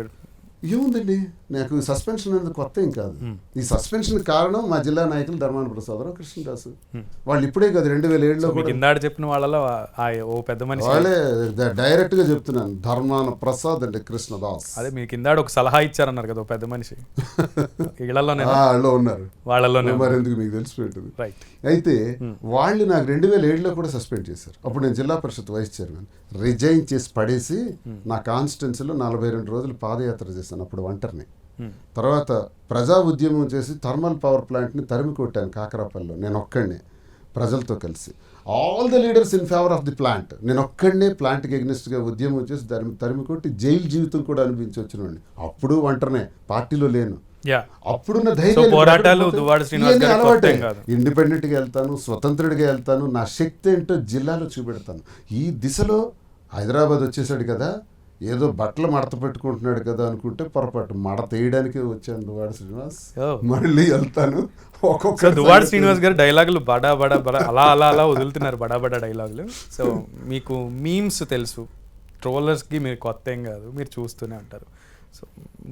ఏముందండి, నాకు సస్పెన్షన్ అనేది కొత్త ఏం కాదు. ఈ సస్పెన్షన్ కారణం మా జిల్లా నాయకులు ధర్మాన ప్రసాదరావు, కృష్ణదాసు. వాళ్ళు ఇప్పుడే కాదు 2007లో కూడా కిందాడ చెప్పిన వాళ్ళలో ఓ పెద్ద మనిషి వాళ్ళే డైరెక్ట్ గా చెప్తున్నాను, ధర్మాన ప్రసాద్ అంటే కృష్ణదాస్. అదే మీ కిందాడ ఒక సలహా ఇచ్చారన్నారు కదా ఓ పెద్ద మనిషి, ఇళ్లలోనే వాళ్ళు ఉన్నారు, వాళ్ళలోనే మరి ఎందుకు మీకు తెలిసిపోయింది. రైట్. అయితే వాళ్ళు నాకు 2007లో కూడా సస్పెండ్ చేశారు. అప్పుడు నేను జిల్లా పరిషత్ వైస్ చైర్మన్. రిజైన్ చేసి పడేసి నా కాన్స్టిట్యున్సీలో 42 రోజులు పాదయాత్ర చేశాను అప్పుడు ఒంటరిని. తర్వాత ప్రజా ఉద్యమం చేసి థర్మల్ పవర్ ప్లాంట్ని తరిమి కొట్టాను కాకరాపల్లిలో, నేను ఒక్కడినే ప్రజలతో కలిసి. All the leaders in favour of the plant, నేను ఒక్కడనే ప్లాంట్కి ఎగ్నెస్ట్గా ఉద్యమం చేసి దాన్ని తరిమి కొట్టి జైలు జీవితం కూడా అనిపించి వచ్చినండి. అప్పుడు ఒంటరినే, పార్టీలో లేను. అప్పుడున్న ఇండిపెండెంట్గా వెళ్తాను, స్వతంత్రుడిగా వెళ్తాను, నా శక్తి ఏంటో జిల్లాలో చూపెడతాను. ఈ దిశలో హైదరాబాద్ వచ్చేసాడు కదా, ఏదో బట్టలు మడత పెట్టుకుంటున్నాడు కదా అనుకుంటే పొరపాటు. మడత వేయడానికి వచ్చాను దువ్వాడ శ్రీనివాస్, మళ్ళీ వెళ్తాను. దువ్వాడ శ్రీనివాస్ గారు డైలాగులు బడా బడా బడా అలా అలా అలా వదులుతున్నారు, బడా బడా డైలాగులు. సో మీకు మీమ్స్ తెలుసు, ట్రోలర్స్కి మీరు కొత్త ఏం కాదు, మీరు చూస్తూనే ఉంటారు. సో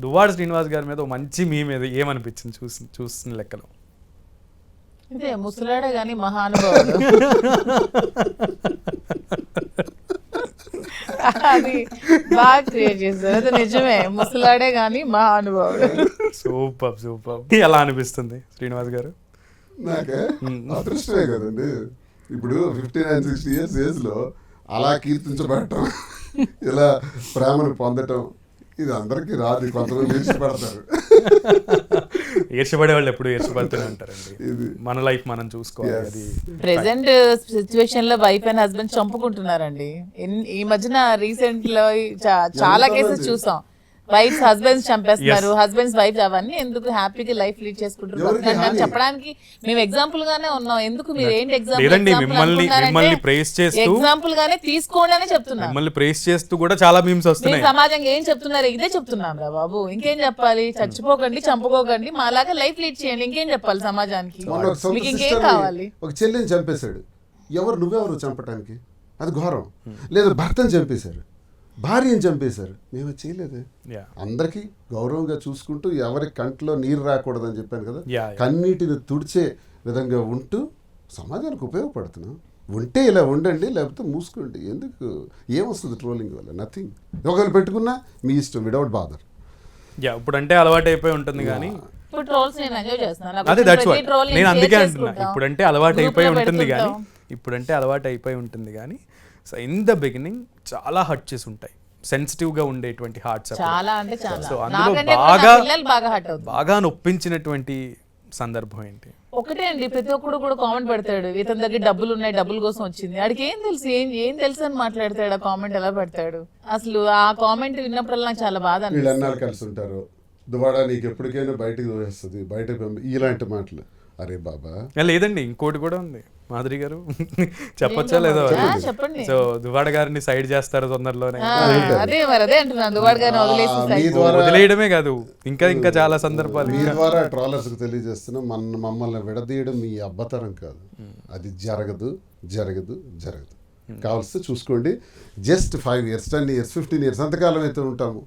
దువ్వాడ శ్రీనివాస్ గారి మీద మంచి మీమ్ ఏమనిపించింది చూసిన లెక్కలో? ఇదే ముసలాడే కానీ మహానుభావుడు. అది బాగా క్రియేట్ చేస్తారు, అది నిజమే. ముసలాడే కానీ మహానుభావుడు. Super super. ఎలా అనిపిస్తుంది శ్రీనివాస్ గారు? నాకే అదృష్టమే కదండి. ఇప్పుడు 59-60 years ఏజ్లో అలా కీర్తించబడటం, ఇలా ప్రేమను పొందటం, ఇది అందరికీ రాదు. కొంతమంది ఈర్ష్యపడతారు. ఈర్ష్యపడే వాళ్ళు ఎప్పుడు ఈర్ష్యపడుతూనే ఉంటారండి. మన లైఫ్ మనం చూసుకోవాలి. ప్రెసెంట్ సిచ్యువేషన్ లో వైఫ్ అండ్ హస్బెండ్ చంపుకుంటున్నారండి. ఈ మధ్యన రీసెంట్ లో చాలా కేసెస్ చూసాం. వైఫ్స్ హస్బెండ్స్ చంపేస్తున్నారు, హస్బెండ్స్ వైఫ్. అవన్నీ ఎందుకు? హ్యాపీగా లైఫ్ లీడ్ చేసుకుంటున్నారు చెప్పడానికి మేము ఎగ్జాంపుల్ గానే ఉన్నాం. ఎందుకు మీరు ఏంటి ఎగ్జాంపుల్ గానే తీసుకోండి అని చెప్తున్నారు. మిమ్మల్ని ప్రైజ్ చేస్తూ కూడా చాలా మీమ్స్ వస్తున్నాయి. సమాజంగా ఏం చెప్తున్నారు? ఇదే చెప్తున్నాం రా బాబు, ఇంకేం చెప్పాలి? చచ్చిపోకండి, చంపుకోకండి, మాలాగా లైఫ్ లీడ్ చేయండి. ఇంకేం చెప్పాలి సమాజానికి? మీకు ఇంకేం కావాలి? ఒక చెల్లిని చంపేశాడు, ఎవరు? నువ్వెవరు చంపటానికి? అది ఘోరం. లేదా భర్తను చంపేశారు, భార్యను చంపేశారు, మేము చేయలేదు. అందరికీ గౌరవంగా చూసుకుంటూ ఎవరి కంట్లో నీరు రాకూడదని చెప్పాను కదా, కన్నీటిని తుడిచే విధంగా ఉంటూ సమాజానికి ఉపయోగపడుతున్నాం. ఉంటే ఇలా ఉండండి, లేకపోతే మూసుకోండి. ఎందుకు? ఏమొస్తుంది ట్రోలింగ్ వల్ల? నథింగ్. ఒకవేళ పెట్టుకున్నా మీ ఇష్టం, విడౌట్ బాదర్. ఇప్పుడు అంటే అలవాటు అయిపోయి ఉంటుంది కానీ అదే దట్స్ వాట్ నేను అందుకే అంటున్నా. ఇప్పుడంటే అలవాటు అయిపోయి ఉంటుంది కానీ సో ఇన్ ద బిగినింగ్ చాలా హర్ట్ చేసి ఉంటాయి, సెన్సిటివ్ గా ఉండేటువంటి హార్ట్స్. సో అందులో బాగా నొప్పించినటువంటి సందర్భం ఏంటి? ఒకటే అండి, ప్రతి ఒక్కడు కూడా కామెంట్ పెడతాడు, ఇతని దగ్గర డబ్బులు ఉన్నాయి, డబ్బుల కోసం వచ్చింది. వాడికి ఏం తెలుసు? ఏం తెలుసు అని మాట్లాడతాడు. ఆ కామెంట్ ఎలా పెడతాడు? అసలు ఆ కామెంట్ విన్నప్పుడల్లా నాకు చాలా బాధ అనిపిస్తుంది. కలిసి ఉంటారు, దువాడా నీకు ఎప్పటికైనా బయటకు వేస్తుంది, బయటకు ఇలాంటి మాటలు. అరే బాబా లేదండి, ఇంకోటి కూడా ఉంది మాధురి గారు, చెప్పొచ్చా లేదో? సో దువ్వాడ గారిని సైడ్ చేస్తారు తొందరలోనే. వదిలేయడమే కాదు, ఇంకా చాలా సందర్భాలు. మీ ద్వారా ట్రాలర్స్ కు తెలియజేస్తున్నాం, మమ్మల్ని విడదీయడం మీ అబ్బతరం కాదు. అది జరగదు. కావాల్సి చూసుకోండి. జస్ట్ 5 years 10 years 15 years అంతకాలం అయితే ఉంటాము.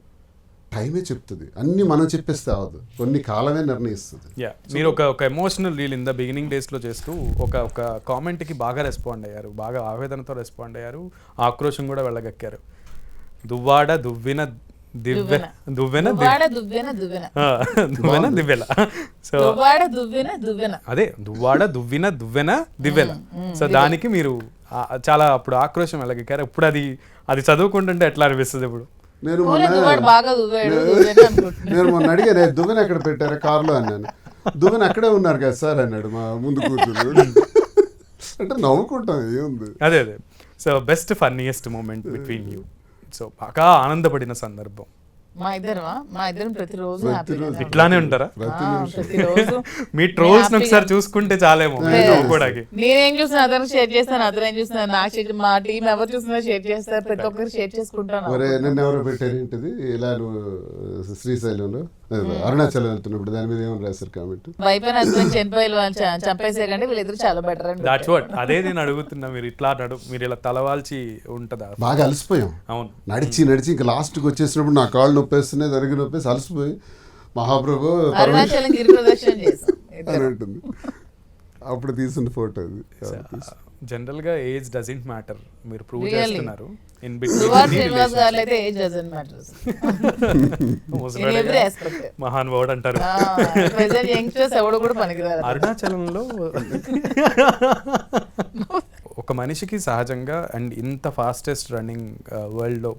టైమే చెప్తుంది, అన్ని మనం చెప్పేస్తే అవదు, కొన్ని కాలమే నిర్ణయిస్తుంది. యా, మీరు ఒక emotional reel in the beginning డేస్లో చేస్తూ ఒక కామెంట్కి బాగా రెస్పాండ్ అయ్యారు, బాగా ఆవేదనతో రెస్పాండ్ అయ్యారు, ఆక్రోషం కూడా వెళ్ళగక్కారు. దువ్వాడ దువ్విన దివ్వెన దువ్వెన దువ్వాడ దువ్వెన దువ్వెన దువ్వెన దివ్వెల. సో దువ్వాడ దువ్వెన దువ్వెన అదే దువ్వాడ దువ్విన దువ్వెన దివ్వెల. సో దానికి మీరు చాలా అప్పుడు ఆక్రోషం వెళ్ళగక్కారు. ఇప్పుడు అది చదువుకుంటుంటే ఎట్లా అనిపిస్తుంది ఇప్పుడు? నేను దువ్వాడు బాగా దువ్వాడు దువ్వెన అనుకుంటున్నాను. నేను మొన్న అడిగాను, దువ్వెన ఎక్కడ పెట్టారా కార్లో అన్నాను. దువ్వెన అక్కడే ఉన్నారు కదా సార్ అన్నాడు మా ముందు కూర్చున్నాడు. అంటే నవ్వుకుంటాం, ఏముంది. అదే so best funniest movement between you. So బాగా ఆనందపడిన సందర్భం. మా ఇద్దరం ప్రతిరోజు హ్యాపీగా ఇట్లానే ఉంటారా? ప్రతిరోజు మీ ట్రోల్స్ ఒకసారి చూసుకుంటే చాలేమో నవ్వుకోవడానికి. నేనేం చూసినా అతను షేర్ చేస్తాను, అతను ఏం చూసినా నాకు షేర్, మా టీం ఎవరు చూసినా షేర్ చేస్తారు, ప్రతి ఒక్కరు షేర్ చేసుకుంటాను. ఒరే నిన్న ఎవరో పెట్టారు ఏంటిది, ఇలా నువ్వు శ్రీశైలంలో అరుణాచలం వెళ్తున్నప్పుడు దాని మీద ఏమని రాశారు కామెంట్? వైఫ్ అండ్ హస్బెండ్ చనిపోయి వాళ్ళు చంపేసే కంటే వీళ్ళిద్దరు చాలా బెటర్ అని దాట్స్ వాట్. అదే నేను అడుగుతున్నా, మీరు ఇలా తలవాల్చి ఉంటుందా? బాగా అలసిపోయాం, అవును. నడిచి ఇంకా లాస్ట్కి వచ్చేసినప్పుడు నా కాళ్ళు నొప్పేస్తున్నాయి, జరిగి నొప్పేసి అలసిపోయి మహాప్రభు అరుణాచలం గిరి ప్రదక్షిణ చేసాం అని ఉంటుంది. అప్పుడు తీసిన ఫోటో అది. జనరల్ గా ఏజ్ డజంట్ మ్యాటర్, మీరు ప్రూవ్ Really? చేస్తున్నారు. ఇన్ దువ్వాడ శ్రీనివాస్ గారు అయితే age doesn't matters in every aspect. మహానుభావుడు అంటారు. ప్రెజెంట్ యంగ్స్టర్స్ ఎవడు కూడా పనికిరారు. అరుణాచలంలో ఒక మనిషికి సహజంగా అండ్ ఇంత ఫాస్టెస్ట్ రన్నింగ్ వరల్డ్లో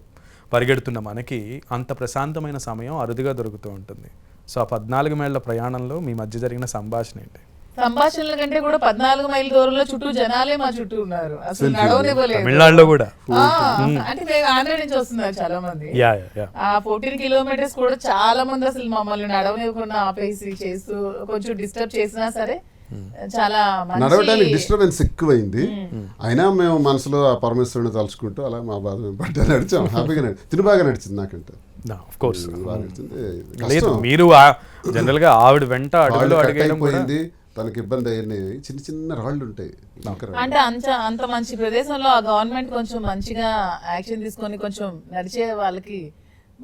పరిగెడుతున్న మనకి అంత ప్రశాంతమైన సమయం అరుదుగా దొరుకుతూ ఉంటుంది. సో ఆ 14 మైళ్ళ ప్రయాణంలో మీ మధ్య జరిగిన సంభాషణ ఏంటి? సంభాషణల కంటే కూడా 14 మైళ్ళ దూరంలో చుట్టూ జనాలే మా చుట్టూ ఉన్నారు, అసలు నడవనివ్వలేదు. తమిళనాడులో కూడా అంటే మేము ఆంధ్ర నుంచి వస్తున్నారు చాలా మంది. Yeah yeah. ఆ 14 కిలోమీటర్స్ కూడా చాలా మంది అసలు మమ్మల్ని నడవనివ్వకుండా ఆపేసి చేస్తూ కొంచెం డిస్టర్బ్ చేసినా సరే చాలా నడవడానికి డిస్టర్బెన్స్ ఎక్కువైంది. అయినా మేము మనసులో ఆ పరమేశ్వరుని తలుచుకుంటూ అలా మా బాధ మేము పడ్డా నడిచాం. హ్యాపీగా తిని బాగా నడిచింది నాకంటే. ఆఫ్ కోర్స్ బాగా నడిచింది. లేదు, మీరు జనరల్ గా ఆవిడ వెంట అడుగులు అడిగేయడం కూడా అయిపోయింది, తనకి ఇబ్బంది అయ్యాయి, చిన్న చిన్న రాళ్ళు ఉంటాయి. అంటే అంత మంచి ప్రదేశంలో ఆ గవర్నమెంట్ కొంచెం మంచిగా యాక్షన్ తీసుకొని కొంచెం నడిచే వాళ్ళకి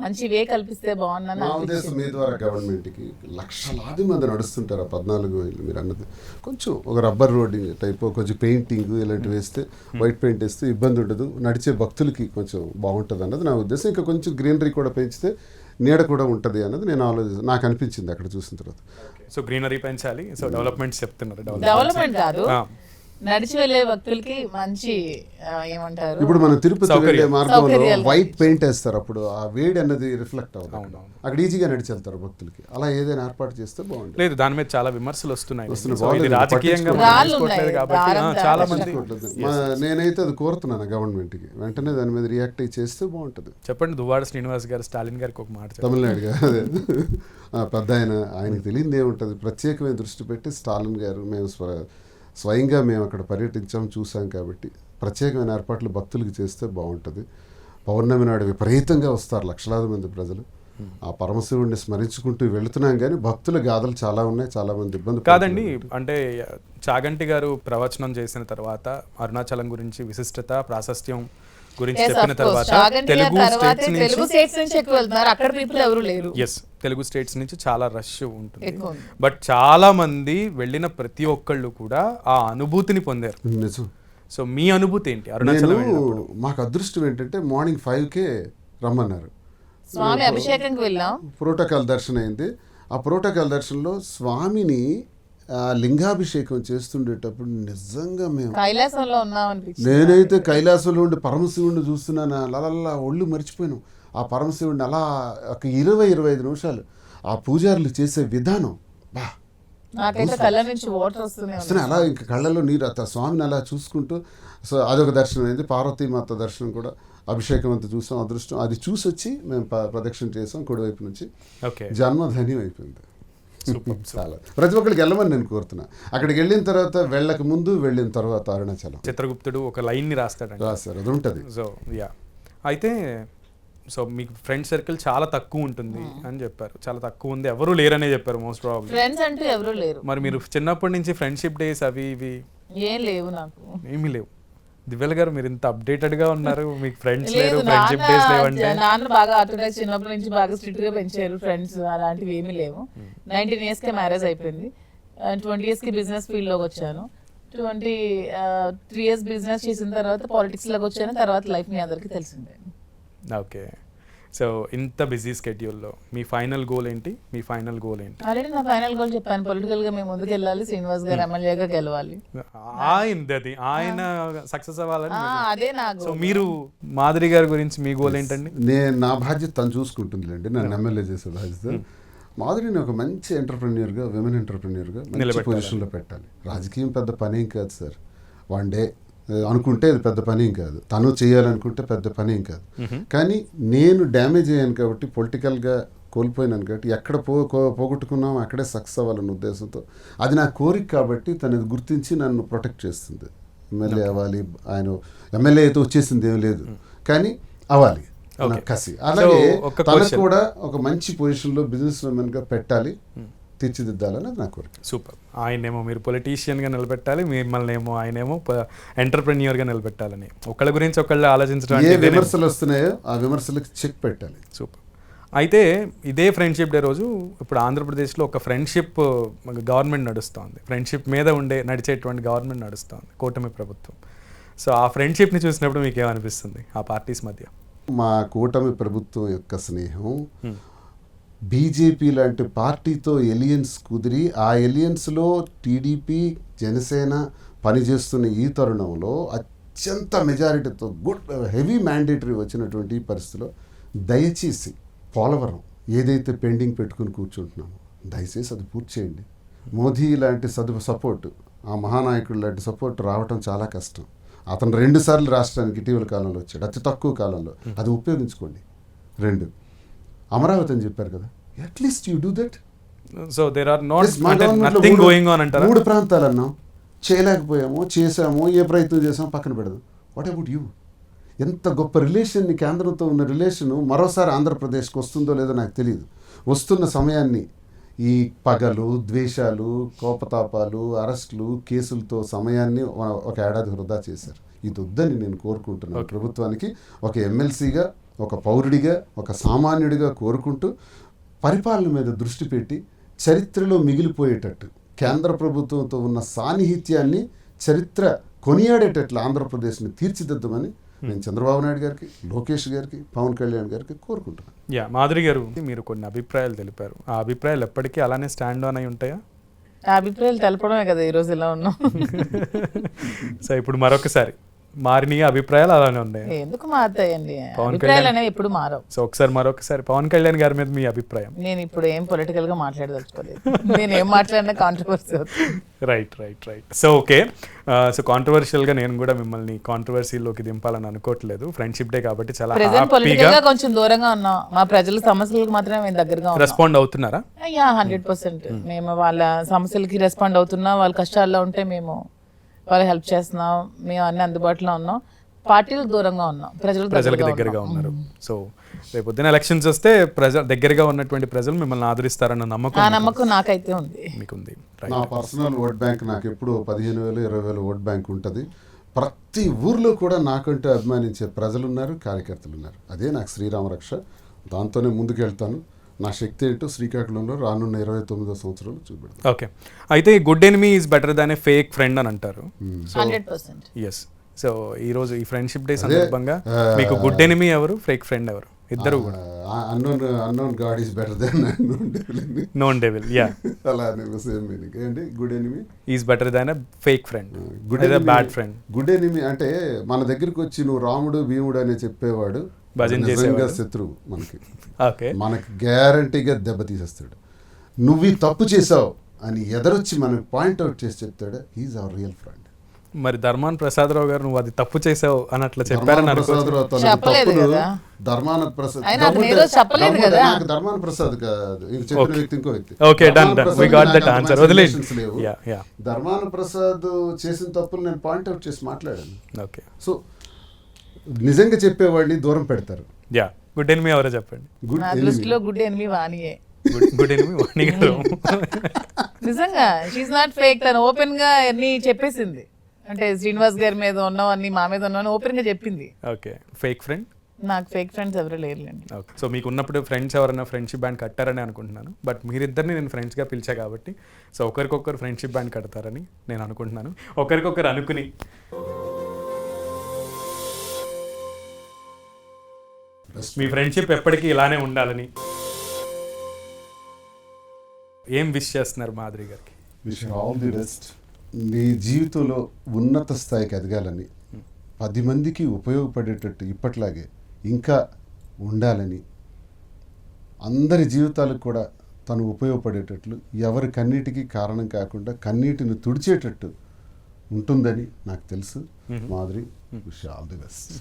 మంచి వే కల్పిస్తే బాగుందని నా ఉద్దేశం మీ ద్వారా గవర్నమెంట్కి లక్షలాది మంది నడుస్తుంటారు ఆ 14 మైళ్ళు. మీరు అన్నది కొంచెం ఒక రబ్బర్ రోడ్డింగ్ టైప్, కొంచెం పెయింటింగ్ ఇలాంటివి వేస్తే, వైట్ పెయింట్ వేస్తే ఇబ్బంది ఉండదు, నడిచే భక్తులకి కొంచెం బాగుంటుంది అన్నది నా ఉద్దేశం. ఇంకా కొంచెం గ్రీనరీ కూడా పెంచితే నీడ కూడా ఉంటుంది అన్నది నేను నాకు అనిపించింది అక్కడ చూసిన తర్వాత. సో గ్రీనరీ పెంచాలి. సో డెవలప్మెంట్స్ చెప్తున్నారు. డెవలప్మెంట్ కాదు, నడిచి వెళ్ళే భక్తులకి మంచి ఏమంటారు, ఇప్పుడు మనం తిరుపతి వెళ్ళే మార్గంలో వైట్ పెయింట్ వేస్తారు, అప్పుడు ఆ వేడి అన్నది రిఫ్లెక్ట్ అవుతుంది, అక్కడ ఈజీగా నడిచి వెళ్తారు భక్తులకి. అలా ఏదైనా ఏర్పాటు చేస్తే బాగుంటుంది. లేదు, దాని మీద చాలా విమర్శలు వస్తున్నాయి. బాగుంది. రాజకీయంగా కాబట్టి చాలా మంది. నేనైతే అది కోరుతున్నాను గవర్నమెంట్కి, వెంటనే దాని మీద రియాక్ట్ అయ్యి చేస్తే బాగుంటుంది. చెప్పండి, దువ్వాడ శ్రీనివాస్ గారు స్టాలిన్ గారికి ఒక మాట. తమిళనాడుగా అదే పెద్ద ఆయనకి తెలియదు ఏముంటుంది, ప్రత్యేకమైన దృష్టి పెట్టి స్టాలిన్ గారు మేము స్వయంగా మేము అక్కడ పర్యటించాం, చూసాం కాబట్టి ప్రత్యేకమైన ఏర్పాట్లు భక్తులకి చేస్తే బాగుంటుంది. పౌర్ణమి నాడు విపరీతంగా వస్తారు లక్షలాది మంది ప్రజలు, ఆ పరమశివుడిని స్మరించుకుంటూ వెళుతున్నాం. కానీ భక్తుల గాథలు చాలా ఉన్నాయి, చాలా మంది ఇబ్బంది కాదండి. అంటే చాగంటి గారు ప్రవచనం చేసిన తర్వాత అరుణాచలం గురించి విశిష్టత ప్రాశస్త్యం గురించి చెప్పిన తర్వాత తెలుగు స్టేట్స్ నుంచి ఎక్కువ వెళ్తున్నారు, అక్కడ పీపుల్ ఎవరు లేరు. తెలుగు స్టేట్స్ నుంచి చాలా రష్ ఉంటుంది. బట్ చాలా మంది వెళ్ళిన ప్రతి ఒక్కళ్ళు కూడా ఆ అనుభూతిని పొందారు. నిజం. సో మీ అనుభూతి ఏంటి అరుణాచలం? మాకు అదృష్టం ఏంటంటే మార్నింగ్ 5కే రమ్మన్నారు, స్వామి అభిషేకంకి వెళ్ళాం, ప్రోటోకాల్ దర్శనం అయింది. ఆ ప్రోటోకాల్ దర్శనంలో స్వామిని లింగాభిషేకం చేస్తుండేటప్పుడు నిజంగా మేము కైలాసంలో ఉన్నాం అనిపించింది. నేనైతే కైలాసంలో ఉండి పరమశివుడిని చూస్తున్నాను, అలా ఒళ్ళు మర్చిపోయాను. ఆ పరమశివుడిని అలా ఒక 20-25 నిమిషాలు ఆ పూజారులు చేసే విధానం నాకైతే కళ్ళ నుంచి వాటర్ వస్తున్నాయి, అలా ఇంకా కళ్ళలో నీరు, స్వామిని అలా చూసుకుంటూ. సో అదొక దర్శనం అయింది. పార్వతీమాత దర్శనం కూడా, అభిషేకం అంతా చూసాం. అదృష్టం అది చూసి వచ్చి మేము ప్రదక్షిణ చేసాం కుడివైపు నుంచి. జన్మధన్యం అయిపోయింది. చాలా ప్రతి ఒక్కరికి వెళ్ళమని నేను కోరుతున్నా. అక్కడికి వెళ్ళిన తర్వాత వెళ్ళక ముందు, వెళ్ళిన తర్వాత అరుణాచలం చిత్రగుప్తుడు ఒక లైన్ ని రాస్తారు, అది ఉంటుంది. సో అయితే సో మీకు ఫ్రెండ్ సర్కిల్ చాలా తక్కువ ఉంటుంది అని చెప్పారు. చాలా తక్కువ ఉంది, ఎవరు లేరనే చెప్పారు మోస్ట్ ప్రాబ్లీ. ఫ్రెండ్స్ అంటూ ఎవరు లేరు. మరి మీరు చిన్నప్పటి నుంచి ఫ్రెండ్షిప్ డేస్ అవి ఇవి ఏం లేవు, నాకు ఏమీ లేవు. దివ్యల గారు మీరు ఇంత అప్డేటెడ్ గా ఉన్నారు, మీకు ఫ్రెండ్స్ లేదు, లేరు, ఫ్రెండ్షిప్ డేస్ లేవంటే. నాన్న బాగా ఆర్గనైజ్ చిన్నప్పటి నుంచి బాగా స్ట్రిక్ట్ గా పెంచారు. ఫ్రెండ్స్ అలాంటివి ఏమీ లేవు. 19 years కే మ్యారేజ్ అయిపోయింది. 20 years కి బిజినెస్ ఫీల్డ్ లోకి వచ్చాను. 23 years బిజినెస్ చేసిన తర్వాత పాలిటిక్స్ లోకి వచ్చాను. తర్వాత లైఫ్ మీ అందరికీ తెలిసిందే. ఓకే, సో ఇంత బిజీ స్కెడ్యూల్లో మీ ఫైనల్ గోల్ ఏంటి? ఆల్రెడీ నా ఫైనల్ గోల్ చెప్పాను, పొలిటికల్ గా మేము ముందుకు వెళ్ళాలి, శ్రీనివాస్ గారు ఎమ్మెల్యేగా గెలవాలి. ఆయన సక్సెస్ అవ్వాలని. అదే నా సో గోల్. మీరు మాధురి గారి గురించి మీ గోల్ ఏంటండి? నేను నా బాధ్యత తను చూసుకుంటుందిలేండి, నన్ను ఎమ్మెల్యే చేసే బాధ్యత. మాధురిని ఒక మంచి ఎంటర్ప్రెన్యూర్గా, విమెన్ ఎంటర్ప్రెన్యూర్గా మంచి పొజిషన్లో పెట్టాలి. రాజకీయం పెద్ద పని ఏం కాదు సార్. వన్ డే అనుకుంటే అది పెద్ద పని ఏం కాదు, తను చేయాలనుకుంటే పెద్ద పని ఏం కాదు. కానీ నేను డ్యామేజ్ అయ్యాను కాబట్టి, పొలిటికల్గా కోల్పోయినాను కాబట్టి, ఎక్కడ పోగొట్టుకున్నాం అక్కడే సక్సెస్ అవ్వాలన్న ఉద్దేశంతో, అది నా కోరిక కాబట్టి తను గుర్తించి నన్ను ప్రొటెక్ట్ చేస్తుంది. ఎమ్మెల్యే అవ్వాలి, ఆయన ఎమ్మెల్యే అయితే వచ్చేసింది ఏం లేదు, కానీ అవ్వాలి కసి. అలాగే తనకు కూడా ఒక మంచి పొజిషన్లో బిజినెస్ ఉమెన్గా పెట్టాలి, తీర్చిదిద్దాలనేది నా కోరిక. సూపర్. ఆయనేమో మీరు పొలిటీషియన్గా నిలబెట్టాలి, మిమ్మల్ని ఏమో ఆయనేమో ఎంటర్ప్రెన్యూర్గా నిలబెట్టాలని, ఒకళ్ళ గురించి ఒకళ్ళు ఆలోచించడం. ఏ విమర్శలు వస్తున్నాయో ఆ విమర్శలకు చెక్ పెట్టాలి. సూపర్. అయితే ఇదే ఫ్రెండ్షిప్ డే రోజు ఇప్పుడు ఆంధ్రప్రదేశ్లో ఒక ఫ్రెండ్షిప్ గవర్నమెంట్ నడుస్తోంది, ఫ్రెండ్షిప్ మీద నడిచేటువంటి గవర్నమెంట్ నడుస్తోంది, కూటమి ప్రభుత్వం. సో ఆ ఫ్రెండ్షిప్ని చూసినప్పుడు మీకు ఏమనిపిస్తుంది ఆ పార్టీస్ మధ్య? మా కూటమి ప్రభుత్వం యొక్క స్నేహం బీజేపీ లాంటి పార్టీతో ఎలియన్స్ కుదిరి, ఆ ఎలియన్స్లో టీడీపీ, జనసేన పనిచేస్తున్న ఈ తరుణంలో అత్యంత మెజారిటీతో హెవీ మ్యాండేటరీ వచ్చినటువంటి ఈ పరిస్థితిలో దయచేసి పోలవరం ఏదైతే పెండింగ్ పెట్టుకుని కూర్చుంటున్నామో దయచేసి అది పూర్తి చేయండి. మోదీ లాంటి సపోర్టు, ఆ మహానాయకుడు లాంటి సపోర్ట్ రావటం చాలా కష్టం. అతను 2 సార్లు రాష్ట్రానికి ఇటీవల కాలంలో వచ్చాడు, అతి తక్కువ కాలంలో. అది ఉపయోగించుకోండి. 2 అమరావతి అని చెప్పారు కదా, at least you do that. So there are nothing going on అంటారా? 3 ప్రాంతాలు అన్నాం, చేయలేకపోయాము, చేసాము, ఏ ప్రయత్నం చేసాము పక్కన పెడదాం. What about you? ఎంత గొప్ప రిలేషన్ని, కేంద్రంతో ఉన్న రిలేషను మరోసారి ఆంధ్రప్రదేశ్కి వస్తుందో లేదో నాకు తెలియదు. వస్తున్న సమయాన్ని ఈ పగలు, ద్వేషాలు, కోపతాపాలు, అరెస్టులు, కేసులతో సమయాన్ని ఒక ఏడాది వృధా చేశారు. ఇది వద్దని నేను కోరుకుంటున్నాను ప్రభుత్వానికి. ఒక ఎమ్మెల్సీగా, ఒక పౌరుడిగా, ఒక సామాన్యుడిగా కోరుకుంటూ పరిపాలన మీద దృష్టి పెట్టి చరిత్రలో మిగిలిపోయేటట్టు కేంద్ర ప్రభుత్వంతో ఉన్న సాన్నిహిత్యాన్ని చరిత్ర కొనియాడేటట్లు ఆంధ్రప్రదేశ్ని తీర్చిదిద్దమని నేను చంద్రబాబు నాయుడు గారికి, లోకేష్ గారికి, పవన్ కళ్యాణ్ గారికి కోరుకుంటున్నాను. మాధురి గారు, మీరు కొన్ని అభిప్రాయాలు తెలిపారు, ఆ అభిప్రాయాలు ఎప్పటికీ అలానే స్టాండ్ ఆన్ అయి ఉంటాయా? ఆ అభిప్రాయాలు తెలపడమే కదా ఈరోజు ఇలా ఉన్నాం. సో ఇప్పుడు మరొకసారి మారిన అభిప్రాయాలు అలానే ఉన్నాయి. ఎందుకు మారుతాయండి, అభిప్రాయాలు అనేవి ఎప్పుడు మారవు. సో మరొకసారి పవన్ కళ్యాణ్ గారి మీద మీ అభిప్రాయం? నేను ఇప్పుడు ఏం పొలిటికల్ గా మాట్లాడదలుచుకోలేదు. నేను ఏం మాట్లాడినా కాంట్రవర్సీ అవుతుంది. Right. So okay, so controversial గా నేను కూడా మిమ్మల్ని కాంట్రవర్సీలోకి దింపాలని అనుకోవట్లేదు. ఫ్రెండ్షిప్ డే కాబట్టి చాలా ప్రెజెంట్ పొలిటికల్ గా కొంచెం దూరంగా ఉన్నాం. మా ప్రజల సమస్యలకు మాత్రమే మేము దగ్గరగా ఉన్నాం. రెస్పాండ్ అవుతున్నారా? 100% మేము వాళ్ళ సమస్యలకి రెస్పాండ్ అవుతున్నాం. వాళ్ళ కష్టాల్లో ఉంటే మేము వాళ్ళకి హెల్ప్ చేస్తున్నాం. మేము అన్ని అందుబాటులో ఉన్నాం. పార్టీలకు దూరంగా ఉన్నాం, ప్రజలకు దగ్గరగా ఉన్నారు. సో రేపు పొద్దున ఎలక్షన్స్ వస్తే దగ్గరగా ఉన్నటువంటి ప్రజలు మిమ్మల్ని ఆదరిస్తారన్న నమ్మకం నాకైతే ఉంది. మీకుంది? నా పర్సనల్ ఓట్ బ్యాంక్ నాకు ఎప్పుడు 15,000, 20,000 ఓట్ బ్యాంక్ ఉంటుంది. ప్రతి ఊర్లో కూడా నాకంటూ అభిమానించే ప్రజలు ఉన్నారు, కార్యకర్తలు ఉన్నారు. అదే నాకు శ్రీరామ రక్ష. దాంతోనే ముందుకు వెళ్తాను. నా శక్తి ఏంటో శ్రీకాకుళంలో రానున్న 29వ సంవత్సరంలో చూపెడతాను. ఓకే, అయితే good enemy is better than A fake friend అని అంటారు. 100%. ఎస్. సో ఈ రోజు ఈ ఫ్రెండ్షిప్ డే సందర్భంగా మీకు గుడ్ ఎనిమీ ఎవరు, ఫేక్ ఫ్రెండ్ ఎవరు? ఇద్దరు కూడా. Unknown god is better then known devil. Yeah, అలానే సేమ్ మీనింగ్ ఏంటి. Good enemy is better than a fake friend, bad friend. Good enemy అంటే మన దగ్గరికి వచ్చి నువ్వు రాముడు భీముడు అని చెప్పేవాడు నిజంగా శత్రువు మనకి. ఓకే, మనకి గ్యారంటీగా దెబ్బతీసేస్తాడు. నువ్వు ఈ తప్పు చేసావు అని ఎదరొచ్చి మనకి పాయింట్అవుట్ చేసి చెప్తాడు. He's our real friend. మరి ధర్మాన ప్రసాదరావు గారు నువ్వు అది తప్పు చేసావు అని అట్లా చెప్పారని ధర్మాన ప్రసాద్ నాకు ధర్మాన ప్రసాద్ కాదు, చెప్పిన వ్యక్తి ఇంకో వ్యక్తి. ధర్మాన ప్రసాద్ చేసిన తప్పులు నేను పాయింట్అవుట్ చేసి మాట్లాడాను. ఓకే, సో నిజంగా చెప్పేవాడిని దూరం పెడతారు. యా, గుడ్ ఎనిమీ ఎవరో చెప్పండి. గుడ్ ఎనిమీ వాణియే. గుడ్ ఎనిమీ వాణి గారు. నిజంగా షీఈ్ నాట్ ఫేక్. తను ఓపెన్ గా అన్ని చెప్పేసింది. అంటే శ్రీనివాస్ గారి మీద ఉన్నవన్నీ మా మీద ఉన్నవన్నీ ఓపెన్ గా చెప్పింది. Okay, fake friend? నాకు ఫేక్ ఫ్రెండ్స్ ఎవరు లేరులేండి. ఓకే, సో మీకు ఉన్నప్పుడు ఫ్రెండ్స్ ఎవరైనా ఫ్రెండ్షిప్ బ్యాండ్ కట్టారని అనుకుంటున్నాను. బట్ మీరిద్దరిని నేను ఫ్రెండ్స్గా పిలిచా కాబట్టి సో ఒకరికొకరు ఫ్రెండ్షిప్ బ్యాండ్ కడతారని నేను అనుకుంటున్నాను. ఒకరికొకరు అనుకుని మీ ఫ్రెండ్షిప్ ఎప్పటికీ ఇలానే ఉండాలని ఏం విష్ చేస్తున్నారు మాధురి గారికి? Wish all the best. నీ జీవితంలో ఉన్నత స్థాయికి ఎదగాలని, 10 మందికి ఉపయోగపడేటట్టు ఇప్పట్లాగే ఇంకా ఉండాలని, అందరి జీవితాలకు కూడా తను ఉపయోగపడేటట్లు, ఎవరి కన్నీటికి కారణం కాకుండా కన్నీటిని తుడిచేటట్టు ఉంటుందని నాకు తెలుసు. Madhuri, wish all the best.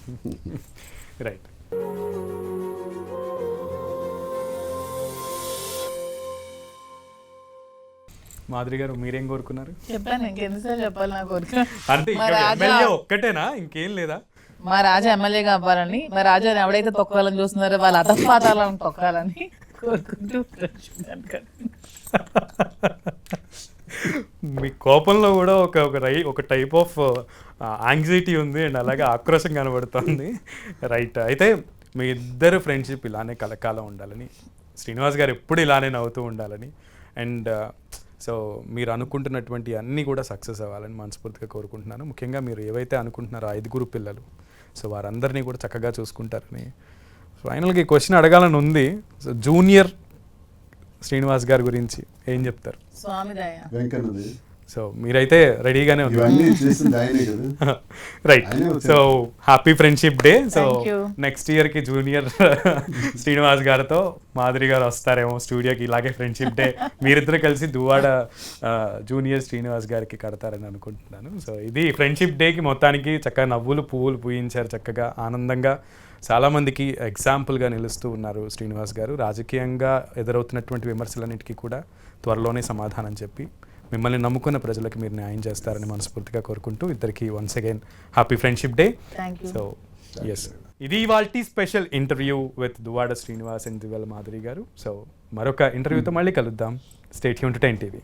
Right. Madhuri గారు మీరేం కోరుకున్నారు? చెప్పాను, ఇంకెన్నిసార్లు చెప్పాలి నా కోరిక. అంటే మా రాజా- ఎమ్మెల్యే ఒక్కటేనా, ఇంకేం లేదా? మా రాజా ఎమ్మెల్యేగా అవ్వాలని, మా రాజాని ఎవడైతే తొక్కాలని చూస్తున్నారో వాళ్ళ అధపాతాలను తొక్కాలని కోరుకుంటూ మీ కోపంలో కూడా ఒక టైప్ ఆఫ్ యాంగ్జైటీ ఉంది అండ్ అలాగే ఆక్రోశం కనబడుతుంది. రైట్. అయితే మీ ఇద్దరు ఫ్రెండ్షిప్ ఇలానే కలకాలం ఉండాలని, శ్రీనివాస్ గారు ఎప్పుడు ఇలానే నవ్వుతూ ఉండాలని, అండ్ సో మీరు అనుకుంటున్నటువంటి అన్నీ కూడా సక్సెస్ అవ్వాలని మనస్ఫూర్తిగా కోరుకుంటున్నాను. ముఖ్యంగా మీరు ఏవైతే అనుకుంటున్నారో 5 పిల్లలు, సో వారందరినీ కూడా చక్కగా చూసుకుంటారని. ఫైనల్గా ఈ క్వశ్చన్ అడగాలని ఉంది. సో జూనియర్ శ్రీనివాస్ గారి గురించి ఏం చెప్తారు? స్వామి దయ. వెంకన్నది సో మీరైతే రెడీగానే ఉన్నారు. ఇవన్నీ చేసింది ఆయనే కదా. Right. So happy friendship day. So Thank you. Next ఇయర్కి జూనియర్ శ్రీనివాస్ గారితో మాధురి గారు వస్తారేమో స్టూడియోకి, ఇలాగే ఫ్రెండ్షిప్ డే మీరిద్దరు కలిసి దువ్వాడ జూనియర్ శ్రీనివాస్ గారికి కడతారని అనుకుంటున్నాను. సో ఇది ఫ్రెండ్షిప్ డేకి మొత్తానికి చక్కగా నవ్వులు పువ్వులు పూయించారు, చక్కగా ఆనందంగా చాలామందికి ఎగ్జాంపుల్గా నిలుస్తూ ఉన్నారు శ్రీనివాస్ గారు. రాజకీయంగా ఎదురవుతున్నటువంటి విమర్శలన్నిటికీ కూడా త్వరలోనే సమాధానం చెప్పి మిమ్మల్ని నమ్ముకున్న ప్రజలకు మీరు న్యాయం చేస్తారని మనస్ఫూర్తిగా కోరుకుంటూ ఇద్దరికి once again happy friendship day. Thank you. So yes, ఇది ఇవాల్టి special interview with Duvvada Srinivas and Divvela Madhuri గారు. సో మరొక ఇంటర్వ్యూతో మళ్ళీ కలుద్దాం. Stay tune to 10 TV.